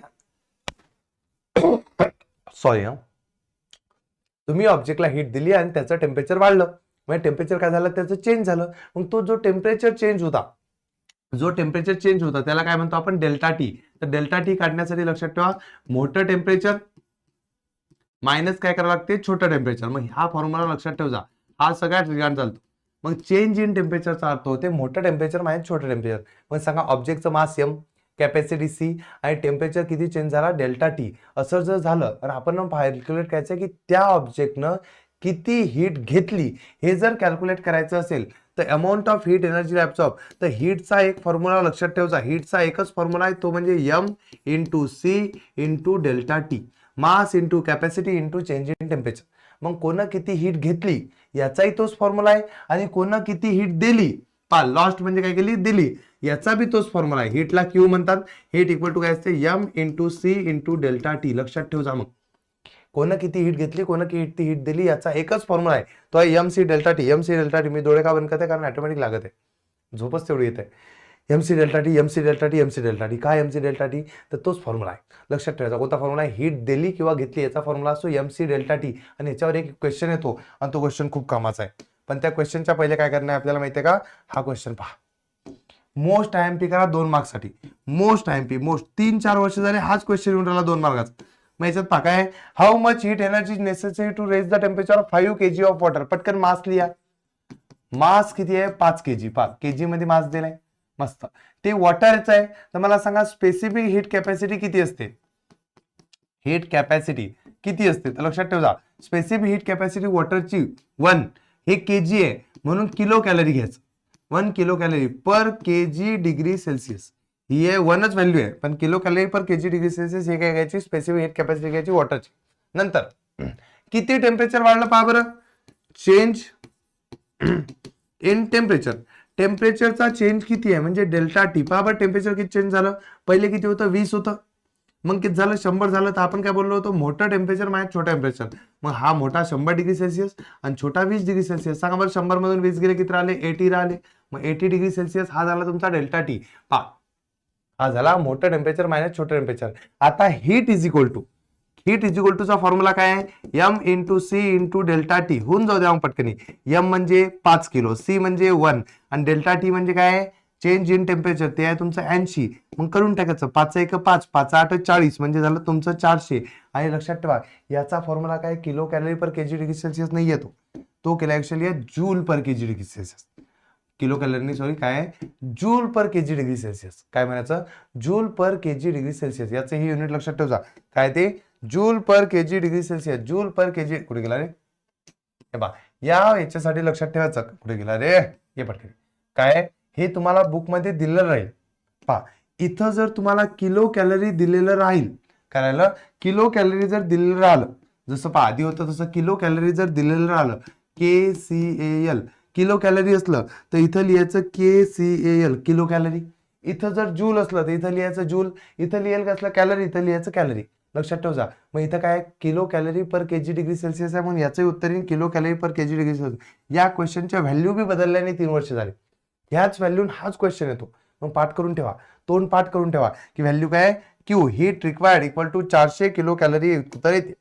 Speaker 1: तुम्ही ऑब्जेक्टला हीट दिली आणि त्याचं टेम्परेचर वाढलं, म्हणजे टेम्परेचर काय झालं? त्याचं चेंज झालं. मग तो जो टेम्परेचर चेंज होता त्याला काय म्हणतो आपण? Delta T. तर डेल्टा टी काढण्यासाठी लक्षात ठेवा, मोठं टेम्परेचर मायनस काय करावं लागते? छोटं टेम्परेचर. मग हा फॉर्म्युला लक्षात ठेवा, हा सगळ्यात ठिकाणी चालतो. मग चेंज इन टेम्परेचरचा अर्थ होते मोठं टेम्परेचर मायनस छोटं टेम्परेचर. मग सांगा, ऑब्जेक्टचं मास m, कॅपॅसिटी C आणि टेम्परेचर किती चेंज झाला? Delta T. असं जर झालं तर आपण कॅल्क्युलेट करायचं की त्या ऑब्जेक्टनं किती हीट घेतली. हे जर कॅल्क्युलेट करायचं असेल तर amount of heat energy absorb, तर हीटचा एक फॉर्म्युला लक्षात ठेवायचा. हीटचा एकच फॉर्म्युला आहे, तो म्हणजे m into C into delta T. Mass into capacity into change in temperature. मग कोण किती हीट घेतली याचाही तोच फॉर्म्युला आहे, आणि कोण किती हीट दिली, लॉस्ट म्हणजे काय केली? दिली, याचा बी तोच फॉर्म्युला आहे. हीटला Q म्हणतात. हीट इक्वल टू काय असते? m into C into delta T. लक्षात ठेवजा. मग कोण किती हीट घेतली, कोण किती हीट दिली, याचा एकच फॉर्म्युला आहे, तो आहे MC delta T. MC delta T. मी डोळे का बंद करते? कारण ऑटोमॅटिक लागत आहे, झोपच तेवढी येते. MC delta T, MC delta T, MC delta T. काय MC डेल्टा टी? तर तोच फॉर्म्युला आहे. लक्षात ठेवायचा. कोणता फॉर्म्युला आहे? हीट दिली किंवा घेतली याचा फॉर्म्युला असतो MC डेल्टा टी. आणि याच्यावर एक क्वेश्चन येतो आणि तो क्वेश्चन खूप कामाचा आहे. पण त्या क्वेश्चनच्या पहिले काय करणार आहे आपल्याला माहिती आहे का? हा क्वेश्चन पहा. मोस्ट IMP करा 2 मार्क्ससाठी. मोस्ट IMP, 3-4 वर्ष झाले हाच क्वेश्चन येऊन राहिला 2 मार्काचा. मग याच्यात पहा काय, how much heat energy necessary to raise the temperature of 5 kg of water. पटकन मास लिहा. मास किती आहे 5 kg, केजी मध्ये मास दिलाय, मस्त. ते वॉटरचं आहे, तर मला सांगा स्पेसिफिक हीट कॅपॅसिटी किती असते, हीट कॅपॅसिटी किती असते, तर लक्षात ठेवा स्पेसिफिक हीट कॅपॅसिटी वॉटरची 1 हे केजी आहे म्हणून किलो कॅलरी घ्यायचं, 1 kilo calorie per KG degree Celsius, ही आहे 1च व्हॅल्यू आहे, पण kilo calorie per KG degree Celsius हे काय घ्यायची, स्पेसिफिक हीट कॅपॅसिटी घ्यायची वॉटरची. नंतर किती टेम्परेचर वाढलं पहा बरं, चेंज इन टेम्परेचर, टेम्परेचरचा चेंज किती आहे म्हणजे डेल्टा टी. पहा बरं टेम्परेचर किती चेंज झालं, पहिले किती होतं 20 होतं, मग किती झालं 100 झालं, तर आपण काय बोललो होतो मोठं टेम्परेचर माहिती छोटा टेम्परेचर, मग हा मोठा 100 डिग्री सेल्सिअस आणि छोटा 20 डिग्री सेल्सिअस. सांगा बरं 100 मधून 20 गेले किती राहिले 80 राहिले, मग 80 डिग्री सेल्सिअस हा झाला तुमचा डेल्टा टी. पहा हा झाला मोठं टेम्परेचर मायनस छोटं टेम्परेचर. आता हीट इज इक्वल टू चा फॉर्म्युला काय आहे, M into C into delta T. होऊन जाऊ द्या मग पटकनी, एम म्हणजे 5 किलो, सी म्हणजे 1 आणि डेल्टा टी म्हणजे काय चेंज इन टेम्परेचर, ते आहे तुमचं 80. मग करून टाकायचं 5 1 5 5 8 40 म्हणजे झालं तुमचं 400. आणि लक्षात ठेवा याचा फॉर्म्युला काय kilo calorie per KG degree Celsius नाही येतो, तो केला actually joule per KG degree Celsius, kilo calorie sorry काय joule per KG degree Celsius, काय म्हणायचं joule per KG degree Celsius, याचं ही युनिट लक्षात ठेवा काय ते joule per KG degree Celsius, joule per KG कुठे गेला रे, हे बा याच्यासाठी लक्षात ठेवायचं, कुठे गेला रे हे पटकन, काय हे तुम्हाला बुक मध्ये दिलेलं राहील. पहा इथं जर तुम्हाला किलो कॅलरी दिलेलं राहील, करायला किलो कॅलरी जर दिलेलं राहिलं, जसं पहा आधी होतं तसं किलो कॅलरी जर दिलेलं राहिलं KCAL किलो कॅलरी असलं तर इथं लिहायचं KCAL किलो कॅलरी, इथं जर जूल असलं तर इथं लिहायचं जूल, इथं लिहायला असलं कॅलरी इथं लिहायचं कॅलरी, लक्षात ठेवा. मग इथं काय kilo calorie per KG degree Celsius आहे म्हणून याचं उत्तर येईल kilo calorie per KG degree Celsius. या क्वेश्चनच्या व्हॅल्यू बी बदलल्याने 3 वर्ष झाले, ह्याच व्हॅल्यू हाच क्वेश्चन येतो. मग पाठ करून ठेवा, तोंड पाठ करून ठेवा की व्हॅल्यू काय Q heat required equal to 400 kilo calorie उत्तर येते.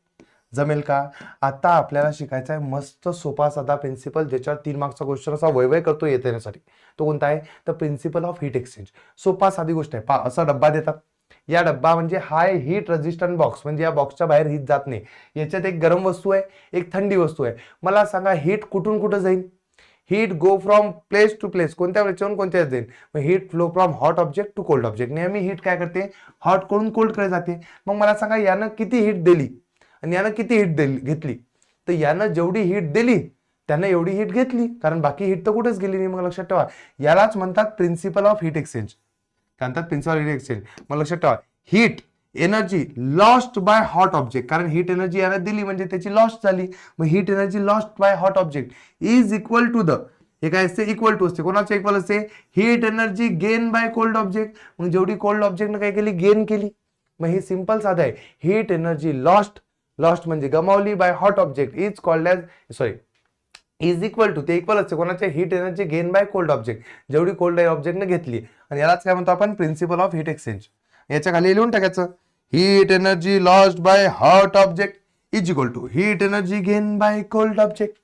Speaker 1: जमेल का. आता आपल्याला शिकायचा आहे मस्त सोपा साधा प्रिन्सिपल, ज्याच्यावर 3 मार्क्सचा क्वेश्चन असा वैवय करतो येत येण्यासाठी. तो कोणता आहे तर प्रिन्सिपल ऑफ हीट एक्सचेंज. सोपा साधी गोष्ट आहे. पहा असा डब्बा देतात, या डब्बा म्हणजे हाय हीट रेजिस्टंट बॉक्स, म्हणजे या बॉक्सच्या बाहेर हीट जात नाही. याच्यात एक गरम वस्तू आहे एक थंडी वस्तू आहे. मला सांगा हीट कुठून कुठं जाईल, heat go from place to place, कोणत्या याच्यावरून कोणत्या जाईल, मग heat flow from hot object to cold object. नेहमी हीट काय करते हॉट कडून कोल्ड कडे जाते. मग मला सांगा यानं किती हीट दिली आणि यानं किती हीट घेतली, तर यानं जेवढी हीट दिली त्यानं एवढी हीट घेतली, कारण बाकी हीट तर कुठेच गेली नाही. मग लक्षात ठेवा यालाच म्हणतात प्रिन्सिपल ऑफ हीट एक्सचेंज. काय म्हणतात प्रिन्सिपल ऑफ हीट एक्सचेंज. मग लक्षात ठेवा heat energy lost by hot object, कारण हीट एनर्जी यानं दिली म्हणजे त्याची लॉस्ट झाली. मग heat energy lost by hot object is equal to the, हे काय असते इक्वल टू असते, कोणाच्या इक्वल असते heat energy gain by cold object. मग जेवढी कोल्ड ऑब्जेक्टनं काय केली गेन केली. मग हे सिंपल साधं आहे, हीट एनर्जी लॉस्ट, लॉस्ट म्हणजे गमावली by hot object is called as sorry is equal to, ते इक्वल असते कोणाचे heat energy gain by cold object, जेवढी कोल्ड ऑब्जेक्टने घेतली. आणि यालाच काय म्हणतो आपण प्रिन्सिपल ऑफ हीट एक्सचेंज. याच्या खाली लिहून टाकायचं heat energy lost by hot object is equal to heat energy gain by cold object.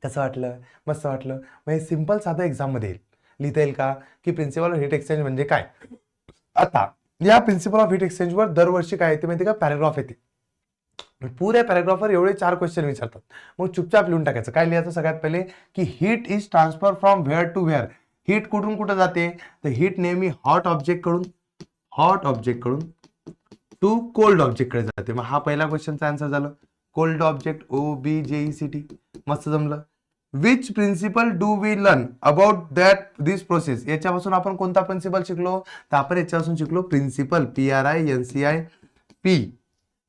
Speaker 1: कसं वाटलं, मस्त वाटलं. मग हे सिंपल साधं एक्झाम मध्ये येईल, लिहिता येईल का की प्रिन्सिपल ऑफ हीट एक्सचेंज म्हणजे काय. आता या प्रिन्सिपल ऑफ हीट एक्सचेंजवर दरवर्षी काय येते माहिती का पॅराग्राफ येते, पुऱ्या पॅराग्राफवर एवढे 4 क्वेश्चन विचारतात. मग चुपचाप लिहून टाकायचं. काय लिहायचं सगळ्यात पहिले की heat is transfer from where to where, heat कुठून कुठं जाते तर हीट नेहमी हॉट ऑब्जेक्ट कडून टू कोल्ड ऑब्जेक्ट कडे जाते. मग हा पहिला क्वेश्चनचा आन्सर झालं कोल्ड ऑब्जेक्ट OBJECT. मस्त जमलं. Which principle do we learn about that this process, याच्यापासून आपण कोणता प्रिन्सिपल शिकलो तर आपण याच्यापासून शिकलो principle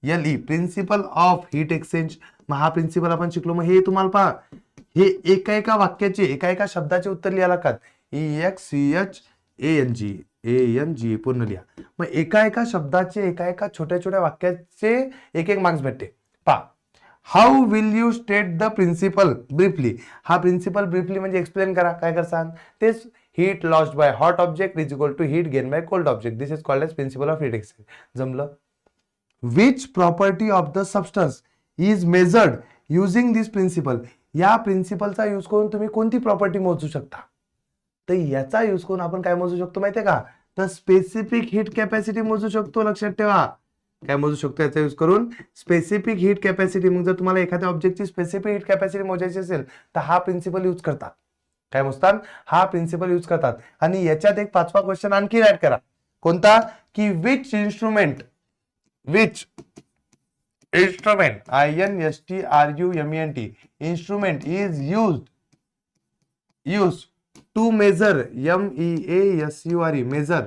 Speaker 1: PRINCIPLE principle of heat exchange. मग हा प्रिन्सिपल आपण शिकलो. मग हे तुम्हाला पहा हे एका एका वाक्याचे एका एका शब्दाचे उत्तर लिहायला लागतात. EXCHANG पूर्ण लिहा. मग एका एका शब्दाचे एका एका छोट्या छोट्या वाक्याचे एक एक मार्क्स भेटते. पहा how will you state the principle briefly, हा प्रिन्सिपल ब्रीफली म्हणजे एक्सप्लेन करा. काय करसान तेच heat lost by hot object is equal to heat gain by cold object, this is called as principle of heat exchange. जमलं. Which property of the substance is measured using this principle, या प्रिन्सिपलचा use करून तुम्ही कोणती property मोजू शकता, तर याचा यूज करून आपण काय मोजू शकतो माहितीये का तर स्पेसिफिक हीट कॅपॅसिटी मोजू शकतो. लक्षात ठेवा काय मोजू शकतो याचा यूज करून स्पेसिफिक हीट कॅपॅसिटी. मग जर तुम्हाला एखाद्या ऑब्जेक्टची स्पेसिफिक हीट कॅपॅसिटी मोजायची असेल तर हा प्रिन्सिपल यूज करतात. काय मोजतात, हा प्रिन्सिपल यूज करतात. आणि याच्यात एक पाचवा क्वेश्चन आणखी ऍड करा. कोणता, की which instrument instrument is used to measure measure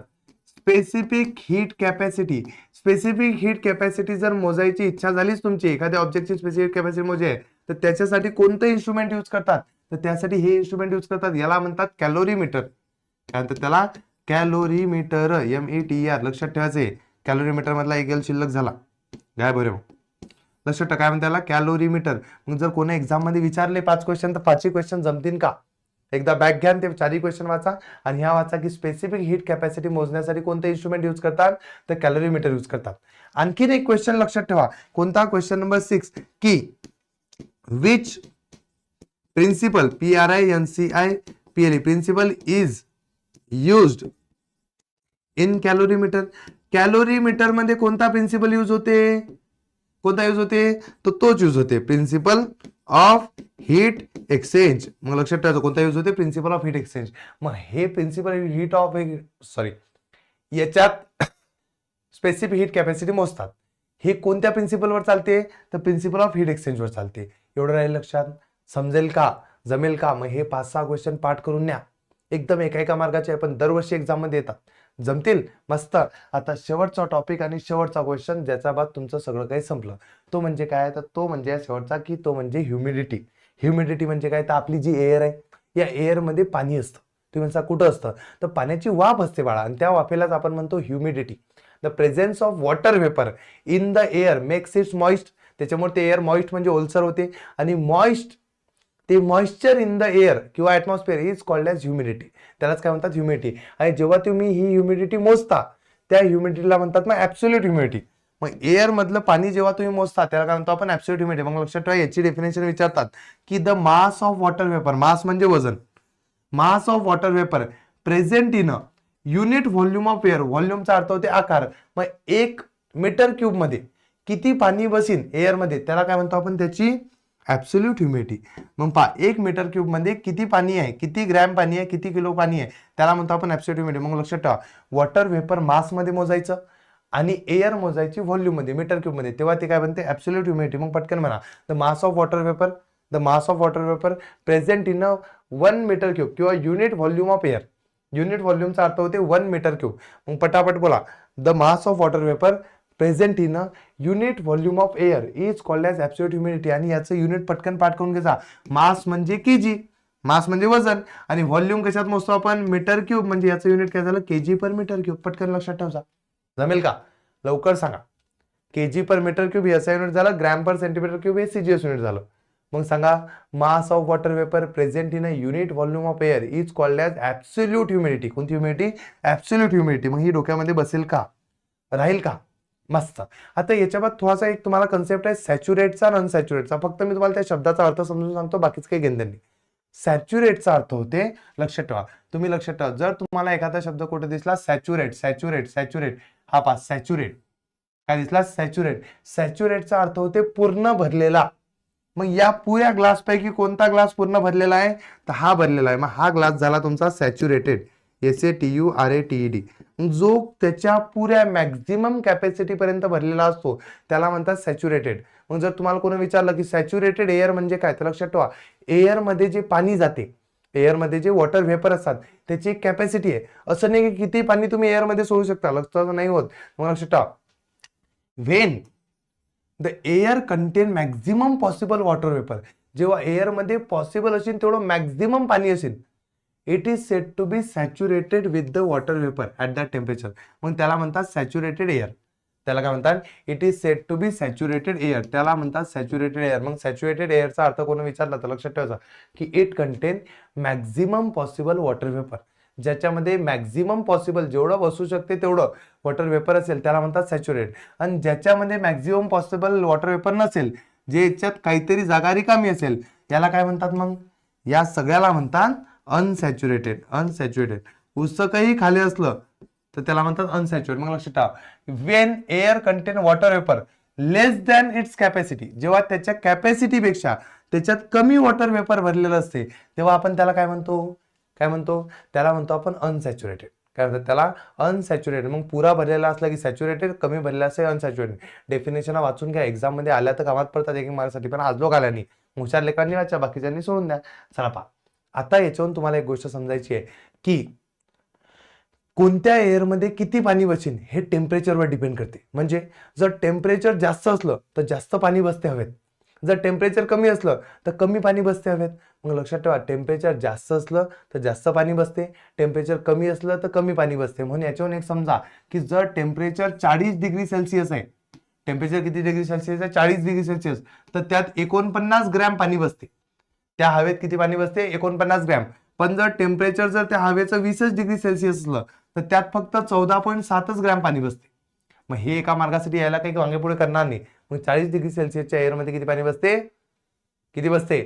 Speaker 1: specific heat capacity. Specific heat capacity जर मोजायची इच्छा झालीच तुमची, एखाद्या ऑब्जेक्टची स्पेसिफिक कॅपॅसिटी मोजाय, तर त्याच्यासाठी कोणतं इन्स्ट्रुमेंट यूज करतात, तर त्यासाठी हे इन्स्ट्रुमेंट यूज करतात. याला म्हणतात कॅलोरीमीटर. काय म्हणतात त्याला, कॅलोरीमीटर, METR. लक्षात ठेवायचे, कॅलोरीमीटर मधला एक एल शिल्लक झाला, काय बरं लक्षात ठेवा. काय म्हणतात त्याला, कॅलोरीमीटर. मग जर कोणी एक्झाम मध्ये विचारले 5 क्वेश्चन, तर 5ही क्वेश्चन जमतील का? एकदा बॅक घ्या, ते 4ही क्वेश्चन वाचा आणि ह्या वाचा की स्पेसिफिक हीट कॅपॅसिटी मोजण्यासाठी कोणते इन्स्ट्रुमेंट यूज करतात, तर कॅलोरीमीटर यूज करतात. आणखीन एक क्वेश्चन लक्षात ठेवा. कोणता, क्वेश्चन नंबर 6, की which principle, PRINCIPLE principle is used in calorimeter. Calorimeter मध्ये कोणता प्रिन्सिपल यूज होते, कोणता यूज होते, तो तोच यूज होते, प्रिन्सिपल ऑफ हीट एक्सचेंज. मग लक्षात ठेवायचं, कोणता यूज होते, प्रिन्सिपल ऑफ हीट एक्सचेंज. मग हे प्रिन्सिपल हीट ऑफ याच्यात स्पेसिफिक हीट कॅपॅसिटी मोजतात. हे कोणत्या प्रिन्सिपलवर चालते, तर प्रिन्सिपल ऑफ हीट एक्सचेंज वर चालते. एवढं राहील लक्षात. समजेल का, जमेल का? मग हे 5-6 क्वेश्चन पाठ करून न्या. एकदम एका मार्गाचे आहे, पण दरवर्षी एक्झाम मध्ये येतात. जमतील, मस्त. आता शेवटचा टॉपिक आणि शेवटचा क्वेश्चन, ज्याचा बाद तुमचं सगळं काही संपलं. तो म्हणजे काय, तर तो म्हणजे शेवटचा, की तो म्हणजे ह्युमिडिटी. ह्युमिडिटी म्हणजे काय, तर आपली जी एअर आहे, या एअर मध्ये पाणी असतं. तुम्ही म्हणता कुठं असतं, तर पाण्याची वाफ असते बाळा, आणि त्या वाफेलाच आपण म्हणतो humidity. The presence of water vapour in the air makes its moist. त्याच्यामुळे ते एअर मॉइस्ट म्हणजे ओलसर होते, आणि मॉइश्चर इन द एअर किंवा atmosphere is called as humidity. त्यालाच काय म्हणतात, ह्युमिडिटी. आणि जेव्हा तुम्ही ही ह्युमिडिटी मोजता, त्या ह्युमिडिटीला म्हणतात मग ऍब्सोल्यूट ह्युमिडिटी. मग एअर मधलं पाणी जेव्हा तुम्ही मोजता, त्याला काय म्हणतो आपण, ऍब्सोल्यूट ह्युमिडिटी. मग लक्षात ठेवा, याची डेफिनेशन विचारतात, की the mass of water vapour, mass म्हणजे वजन, mass of water vapour present in unit volume of air. व्हॉल्यूमचा अर्थ होते आकार. मग 1 मीटर क्यूब मध्ये किती पाणी बसीन एअर मध्ये, त्याला काय म्हणतो आपण, त्याची ऍब्सोल्यूट ह्युमिडिटी. मग पहा, 1 मीटर क्यूब मध्ये किती पाणी आहे, किती ग्रॅम पाणी आहे, किती किलो पाणी आहे, त्याला म्हणतो आपण ऍब्सोल्यूट ह्युमिडिटी. मग लक्षात ठेवा, वॉटर वेपर मास मध्ये मोजायचं आणि एअर मोजायची व्हॉल्यूम मध्ये, मीटर क्यूब मध्ये, तेव्हा ते काय बनते, ऍब्सोल्यूट ह्युमिडिटी. मग पटकन म्हणा, the mass of water vapour present in 1 metre cube किंवा unit volume of air. Unit व्हॉल्यूमचा अर्थ होते 1 मीटर क्यूब. मग पटापट बोला, the mass of water vapour present in unit volume of air is called as absolute humidity. आणि याचं unit पटकन पाठ करून घ्यायचा. मास म्हणजे केजी, मास म्हणजे वजन, आणि व्हॉल्यूम कशात मोजतो आपण, मीटर क्यूब. म्हणजे याचं युनिट काय झालं, केजी पर मीटर क्यूब. पटकन लक्षात ठेवा. जमेल का, लवकर सांगा. केजी पर मीटर क्यूब याचा युनिट झाला, ग्रॅम पर सेंटीमीटर क्यूब हे CGS युनिट झालं. मग सांगा, mass of water vapour present in a unit volume of air is called as absolute humidity. कोणती ह्युमिडिटी, ऍब्सोल्यूट ह्युमिडिटी. मग ही डोक्यामध्ये बसेल का, राहील का, मस्त. आता याच्या बाद थोडासा एक तुम्हाला कन्सेप्ट आहे सॅच्युरेटचा आणि अनसॅच्युरेटचा. फक्त मी तुम्हाला त्या शब्दाचा अर्थ समजून सांगतो, बाकीच काही घेणं नाही. सॅच्युरेटचा अर्थ होते, लक्षात ठेवा, तुम्ही लक्षात ठेवा, जर तुम्हाला एखादा शब्द कुठे दिसला, सॅच्युरेट, हा पा सॅच्युरेट, काय दिसला, सॅच्युरेटचा अर्थ होते पूर्ण भरलेला. मग या पुऱ्या ग्लास पैकी कोणता ग्लास पूर्ण भरलेला आहे, तर हा भरलेला आहे. मग हा ग्लास झाला तुमचा सॅच्युरेटेड, SATURATED. जो त्याच्या पुऱ्या मॅक्झिमम कॅपॅसिटी पर्यंत भरलेला असतो, त्याला म्हणतात सॅच्युरेटेड. मग जर तुम्हाला कोणी विचारलं की सॅच्युरेटेड एअर म्हणजे काय, तर लक्षात ठेवा, एअर मध्ये जे पाणी जाते, एअर मध्ये जे वॉटर व्हेपर असतात, त्याची एक कॅपॅसिटी आहे. असं नाही की किती पाणी तुम्ही एअर मध्ये सोडू शकता, लक्षात नाही होत. मग लक्षात ठेवा, when the air contain maximum possible water vapour, जेव्हा एअर मध्ये पॉसिबल असेल तेवढं मॅक्झिमम पाणी असेल, it is said to be saturated with the water vapour at that temperature. मग त्याला म्हणतात सॅच्युरेटेड एअर. त्याला काय म्हणतात, it is said to be saturated air, त्याला म्हणतात सॅच्युरेटेड एअर. मग सॅच्युरेटेड एअरचा अर्थ कोणी विचारला तर लक्षात ठेवायचा, की it contain maximum possible water vapour. ज्याच्यामध्ये मॅक्झिमम पॉसिबल, जेवढं बसू शकते तेवढं वॉटर वेपर असेल, त्याला म्हणतात सॅच्युरेट. आणि ज्याच्यामध्ये मॅक्झिमम पॉसिबल वॉटर वेपर नसेल, जे याच्यात काहीतरी जागा रिकामी असेल, याला काय म्हणतात, मग या सगळ्याला म्हणतात अनसॅच्युरेटेड. पुस्तकही खाली असलं तर त्याला म्हणतात अनसॅच्युरेटेड. मग लक्षात ठेवा, Wien air content water vapour less than it's capacity, जेव्हा त्याच्या कॅपॅसिटी पेक्षा त्याच्यात कमी वॉटर वेपर भरलेलं असते तेव्हा आपण त्याला काय म्हणतो त्याला म्हणतो आपण अनसॅच्युरेटेड. काय म्हणतात त्याला? अनसॅच्युरेटेड. मग पुरा भरलेला असला की सॅच्युरेटेड, कमी भरलेला असेल अनसॅच्युरेटेड. डेफिनेशन वाचून घ्या, एक्झाम मध्ये आल्या तर कामात पडतात एक मार्क्ससाठी, पण आज लोक आल्या नाही. हुशार लेखकांनी वाचा, बाकीच्यांनी सोडून द्या. चला पहा, आता याच्यावरून तुम्हाला एक गोष्ट समजायची आहे की कोणत्या एअरमध्ये किती पाणी बसेल हे टेम्परेचरवर डिपेंड करते. म्हणजे जर टेम्परेचर जास्त असलं तर जास्त पाणी बसते हवेत, जर टेम्परेचर कमी असलं तर कमी पाणी बसते हवेत. मग लक्षात ठेवा, टेम्परेचर जास्त असलं तर जास्त पाणी बसते, टेम्परेचर कमी असलं तर कमी पाणी बसते. म्हणून याच्यावरून एक समजा की जर टेम्परेचर 40 डिग्री सेल्सिअस आहे, टेम्परेचर किती डिग्री सेल्सिअस आहे? 40 डिग्री सेल्सिअस, तर त्यात 49 ग्रॅम पाणी बसते. त्या हवेत किती पाणी बसते? 49 ग्रॅम. पण जर टेम्परेचर जर त्या हवेचं 20 डिग्री सेल्सिअस असलं तर त्यात फक्त 14.7 ग्रॅम पाणी बसते. मग हे एका मार्गासाठी यायला काही वांगे पुढे करणार नाही. मग 40 डिग्री सेल्सिअसच्या एअरमध्ये किती पाणी बसते? किती बसते?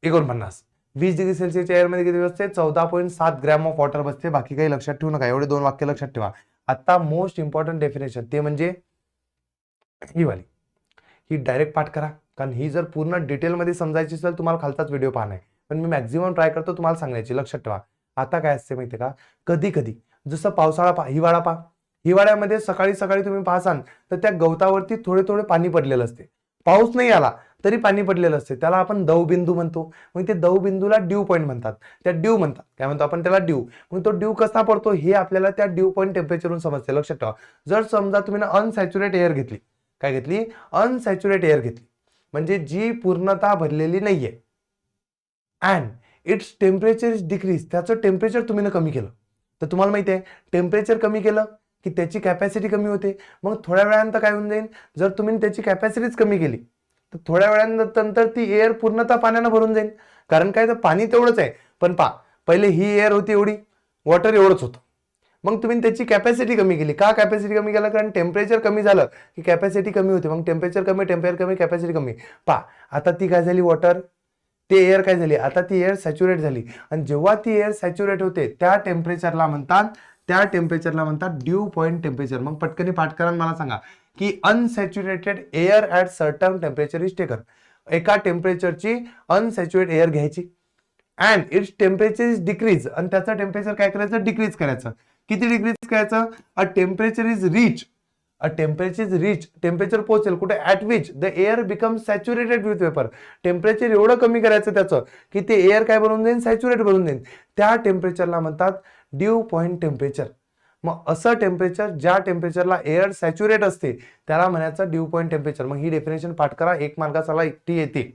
Speaker 1: 49. 20 डिग्री सेल्सिअसच्या एअरमध्ये किती बसते? 14.7 ग्रॅम ऑफ वॉटर बसते. बाकी काही लक्षात ठेवू नका, एवढे 2 वाक्य लक्षात ठेवा. आता मोस्ट इम्पॉर्टंट डेफिनेशन ते म्हणजे ही वाली, ही डायरेक्ट पाठ करा, कारण ही जर पूर्ण डिटेलमध्ये समजायची असेल तुम्हाला खालचाच व्हिडिओ पाहणं आहे, पण मी मॅक्झिमम ट्राय करतो तुम्हाला सांगण्याची. लक्षात ठेवा, आता काय असते माहितीये का, कधी कधी जसं पावसाळा पहा, हिवाळा पहा, हिवाळ्यामध्ये सकाळी सकाळी तुम्ही पाहसाल तर त्या गवतावरती थोडे थोडे पाणी पडलेलं असते. पाऊस नाही आला तरी पाणी पडलेलं असते, त्याला आपण दवबिंदू म्हणतो. मग ते दवबिंदूला ड्यू पॉईंट म्हणतात, त्या ड्यू म्हणतात. काय म्हणतो आपण त्याला? ड्यू. मग तो ड्यू कसा पडतो हे आपल्याला त्या ड्यू पॉईंट टेम्परेचरवरून समजते. लक्षात ठेवा, जर समजा तुम्ही अनसॅच्युरेट एअर घेतली, काय घेतली? अनसॅच्युरेट एअर घेतली, म्हणजे जी पूर्णतः भरलेली नाहीये, and its temperature is decrease, त्याचं टेम्परेचर तुम्ही कमी केलं, तर तुम्हाला माहिती आहे टेम्परेचर कमी केलं की त्याची कॅपॅसिटी कमी होते. मग थोड्या वेळानंतर काय होऊन जाईल, जर तुम्ही त्याची कॅपॅसिटीच कमी केली तर थोड्या वेळानंतर ती एअर पूर्णतः पाण्यानं भरून जाईल. कारण काय, तर पाणी तेवढंच आहे, पण पहिले ही एअर होती एवढी, वॉटर एवढंच होतं. मग तुम्ही त्याची कॅपॅसिटी कमी केली. का कॅपॅसिटी कमी केला? कारण टेम्परेचर कमी झालं की कॅपॅसिटी कमी होते. मग टेम्परेचर कमी कॅपॅसिटी कमी. आता ती काय झाली? वॉटर, ते एअर काय झाली? आता ती एअर सॅच्युरेट झाली. आणि जेव्हा ती एअर सॅच्युरेट होते त्या टेम्परेचरला म्हणतात ड्यू पॉईंट टेम्परेचर. मग पटकनी पाठ करा, मला सांगा की unsaturated air at certain temperature is taken. एका टेम्परेचरची अनसॅच्युरेट एअर घ्यायची and its temperature is decrease, आणि त्याचं टेम्परेचर काय करायचं? डिक्रीज करायचं. किती डिक्रीज करायचं? टेम्परेचर इज रिच, टेम्परेचर पोहोचेल कुठे? At which the air become saturated with vapour. Temperature एवढं कमी करायचं त्याचं की ते एअर काय बनवून देईल? सॅच्युरेट बनवून देईल. त्या टेम्परेचरला म्हणतात ड्यू पॉईंट टेम्परेचर. मग असं टेम्परेचर, ज्या टेम्परेचरला एअर सॅच्युरेट असते त्याला म्हणायचं ड्यू पॉईंट टेम्परेचर. मग ही डेफिनेशन पाठ करा, एक मार्काला एकटी येते,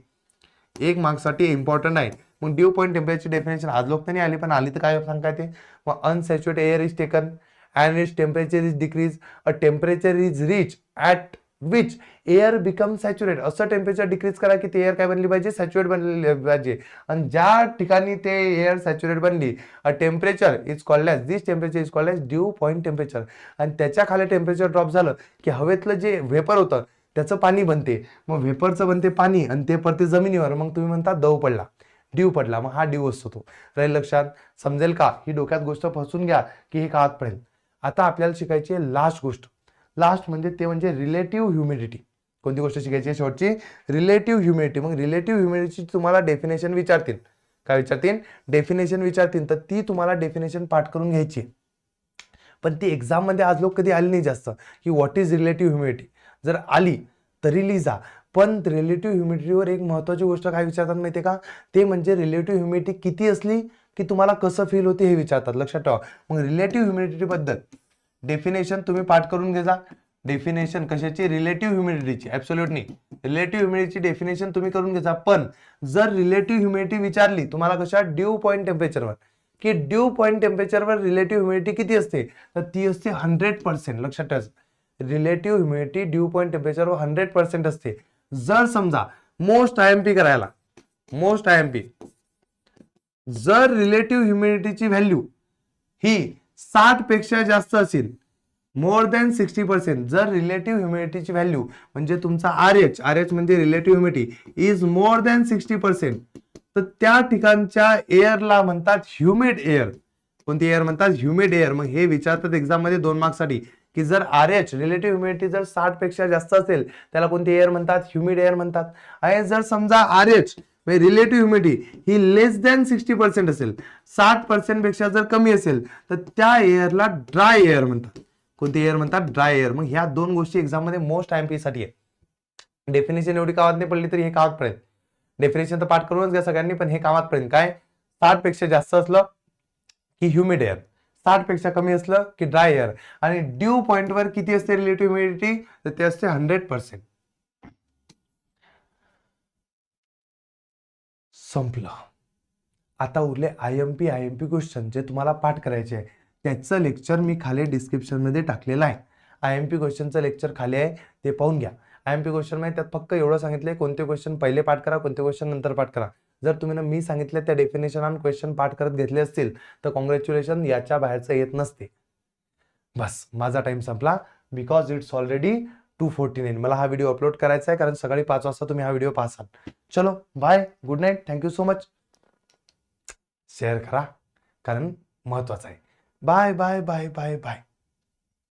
Speaker 1: एक मार्क्ससाठी इम्पॉर्टंट आहे. मग ड्यू पॉईंट टेम्परेचर डेफिनेशन आज लोक तर नाही आली, पण आली तर काय सांगता येते? मग unsaturate air is taken and its temperature is decreased, a temperature is reached at which air becomes saturated. असं टेम्परेचर डिक्रीज करा की ते एअर काय बनली पाहिजे? सॅच्युरेट बनली पाहिजे. आणि ज्या ठिकाणी ते एअर सॅच्युरेट बनली, a temperature is called as, this temperature is called as dew point temperature. आणि त्याच्या खाली टेम्परेचर ड्रॉप झालं की हवेतलं जे व्हेपर होतं त्याचं पाणी बनते, मग व्हेपरचं बनते पाणी आणि ते पडते जमिनीवर, मग तुम्ही म्हणता दव पडला, ड्यू पडला. मग हा ड्यू असतो तो. राहील लक्षात? समजेल का? ही डोक्यात गोष्ट फसून घ्या की हे काळात पडेल. आता आपल्याला शिकायची आहे लास्ट गोष्ट. लास्ट म्हणजे ते म्हणजे रिलेटिव्ह ह्युमिडिटी. कोणती गोष्ट शिकायची आहे शेवटची? Relative humidity. मग रिलेटिव्ह ह्युमिडिटीची तुम्हाला डेफिनेशन विचारतील. काय विचारतील? डेफिनेशन विचारतील, तर ती तुम्हाला डेफिनेशन पाठ करून घ्यायची. पण ती एक्झाम मध्ये आज लोक कधी आली नाही जास्त की व्हॉट इज रिलेटिव्ह ह्युमिडिटी. जर आली तरी लिहा, पण रिलेटिव्ह ह्युमिडिटीवर एक महत्वाची गोष्ट काय विचारतात माहितीये का? ते म्हणजे रिलेटिव्ह ह्युमिडिटी किती असली की तुम्हाला कसं फील होते हे विचारतात. लक्षात ठेवा. मग रिलेटिव्ह ह्युमिडिटी बद्दल डेफिनेशन तुम्ही पाठ करून घ्या. डेफिनेशन कशाची? रिलेटिव्ह ह्युमिडिटीची. ऍब्सोल्यूट नाही, रिलेटिव्ह ह्युमिडिटीची डेफिनेशन तुम्ही करून घ्या. पण जर रिलेटिव्ह ह्युमिडिटी विचारली तुम्हाला कशा? ड्यू पॉईंट टेम्परेचरवर, की ड्यू पॉईंट टेम्परेचरवर रिलेटिव्ह ह्युमिडिटी किती असते? तर ती असते 100%. लक्षात ठेवायचं, रिलेटिव्ह ह्युमिडिटी ड्यू पॉईंट टेम्परेचरवर 100% असते. जर समजा मोस्ट आयएमपी करायला, मोस्ट आयएमपी, जर रिलेटिव्ह ह्युमिडिटीची व्हॅल्यू ही 60 पेक्षा जास्त असेल, मोर दॅन 60%, जर रिलेटिव्ह ह्युमिडिटीची व्हॅल्यू म्हणजे तुमचा RH म्हणजे relative humidity is more than 60%, तर त्या ठिकाणच्या एअरला म्हणतात ह्युमिड एअर. कोणती एअर म्हणतात? Humid air. मग हे विचारतात एक्झाम मध्ये 2 मार्क्ससाठी की जर RH रिलेटिव्ह ह्युमिडिटी जर 60 पेक्षा जास्त असेल त्याला कोणते एअर म्हणतात, ह्युमिड एअर म्हणतात. आणि जर समजा RH रिलेटिव्ह ह्युमिडिटी ही लेस दॅन 60% असेल, 60% पेक्षा जर कमी असेल तर त्या एअरला ड्राय एअर म्हणतात. कोणते एअर म्हणतात? Dry air. मग ह्या दोन गोष्टी एक्झाम मध्ये मोस्ट IMP साठी आहे. डेफिनेशन एवढी कामात नाही पडली तरी हे कामात पडेल. डेफिनेशन तर पाठ करूनच घ्या सगळ्यांनी, पण हे कामात पडेल. काय 60 पेक्षा जास्त असलं की ह्युमिड एअर, 60 पेक्षा कमी असलं की ड्राय एअर. आणि ड्यू पॉइंटवर किती असते रिलेटिव्ह ह्युमिडिटी? तर ते असते 100%. संपलं. आता उरले IMP क्वेश्चन जे तुम्हाला पाठ करायचे आहे. त्याचं लेक्चर मी खाली डिस्क्रिप्शन मध्ये टाकलेलं आहे. IMP क्वेश्चनचं लेक्चर खाली आहे, ते पाहून घ्या. IMP क्वेश्चन मध्ये त्यात फक्त एवढं सांगितलंय कोणते क्वेश्चन पहिले पाठ करा, कोणते क्वेश्चन नंतर पाठ करा. जर तुम्ही मी सांगितलं त्या डेफिनेशन आणि क्वेश्चन पाठ करत घेतले असतील तर कॉंग्रॅच्युलेशन, याच्या बाहेरचं येत नसते. बस माझा टाइम संपला. Because it's already 2:49. मला हा व्हिडिओ अपलोड करायचा आहे कारण सकाळी 5 वाजता तुम्ही हा व्हिडिओ पाहसाल. चलो bye, good night, thank you so much. Share करा कारण महत्वाचं आहे. Bye bye bye bye bye.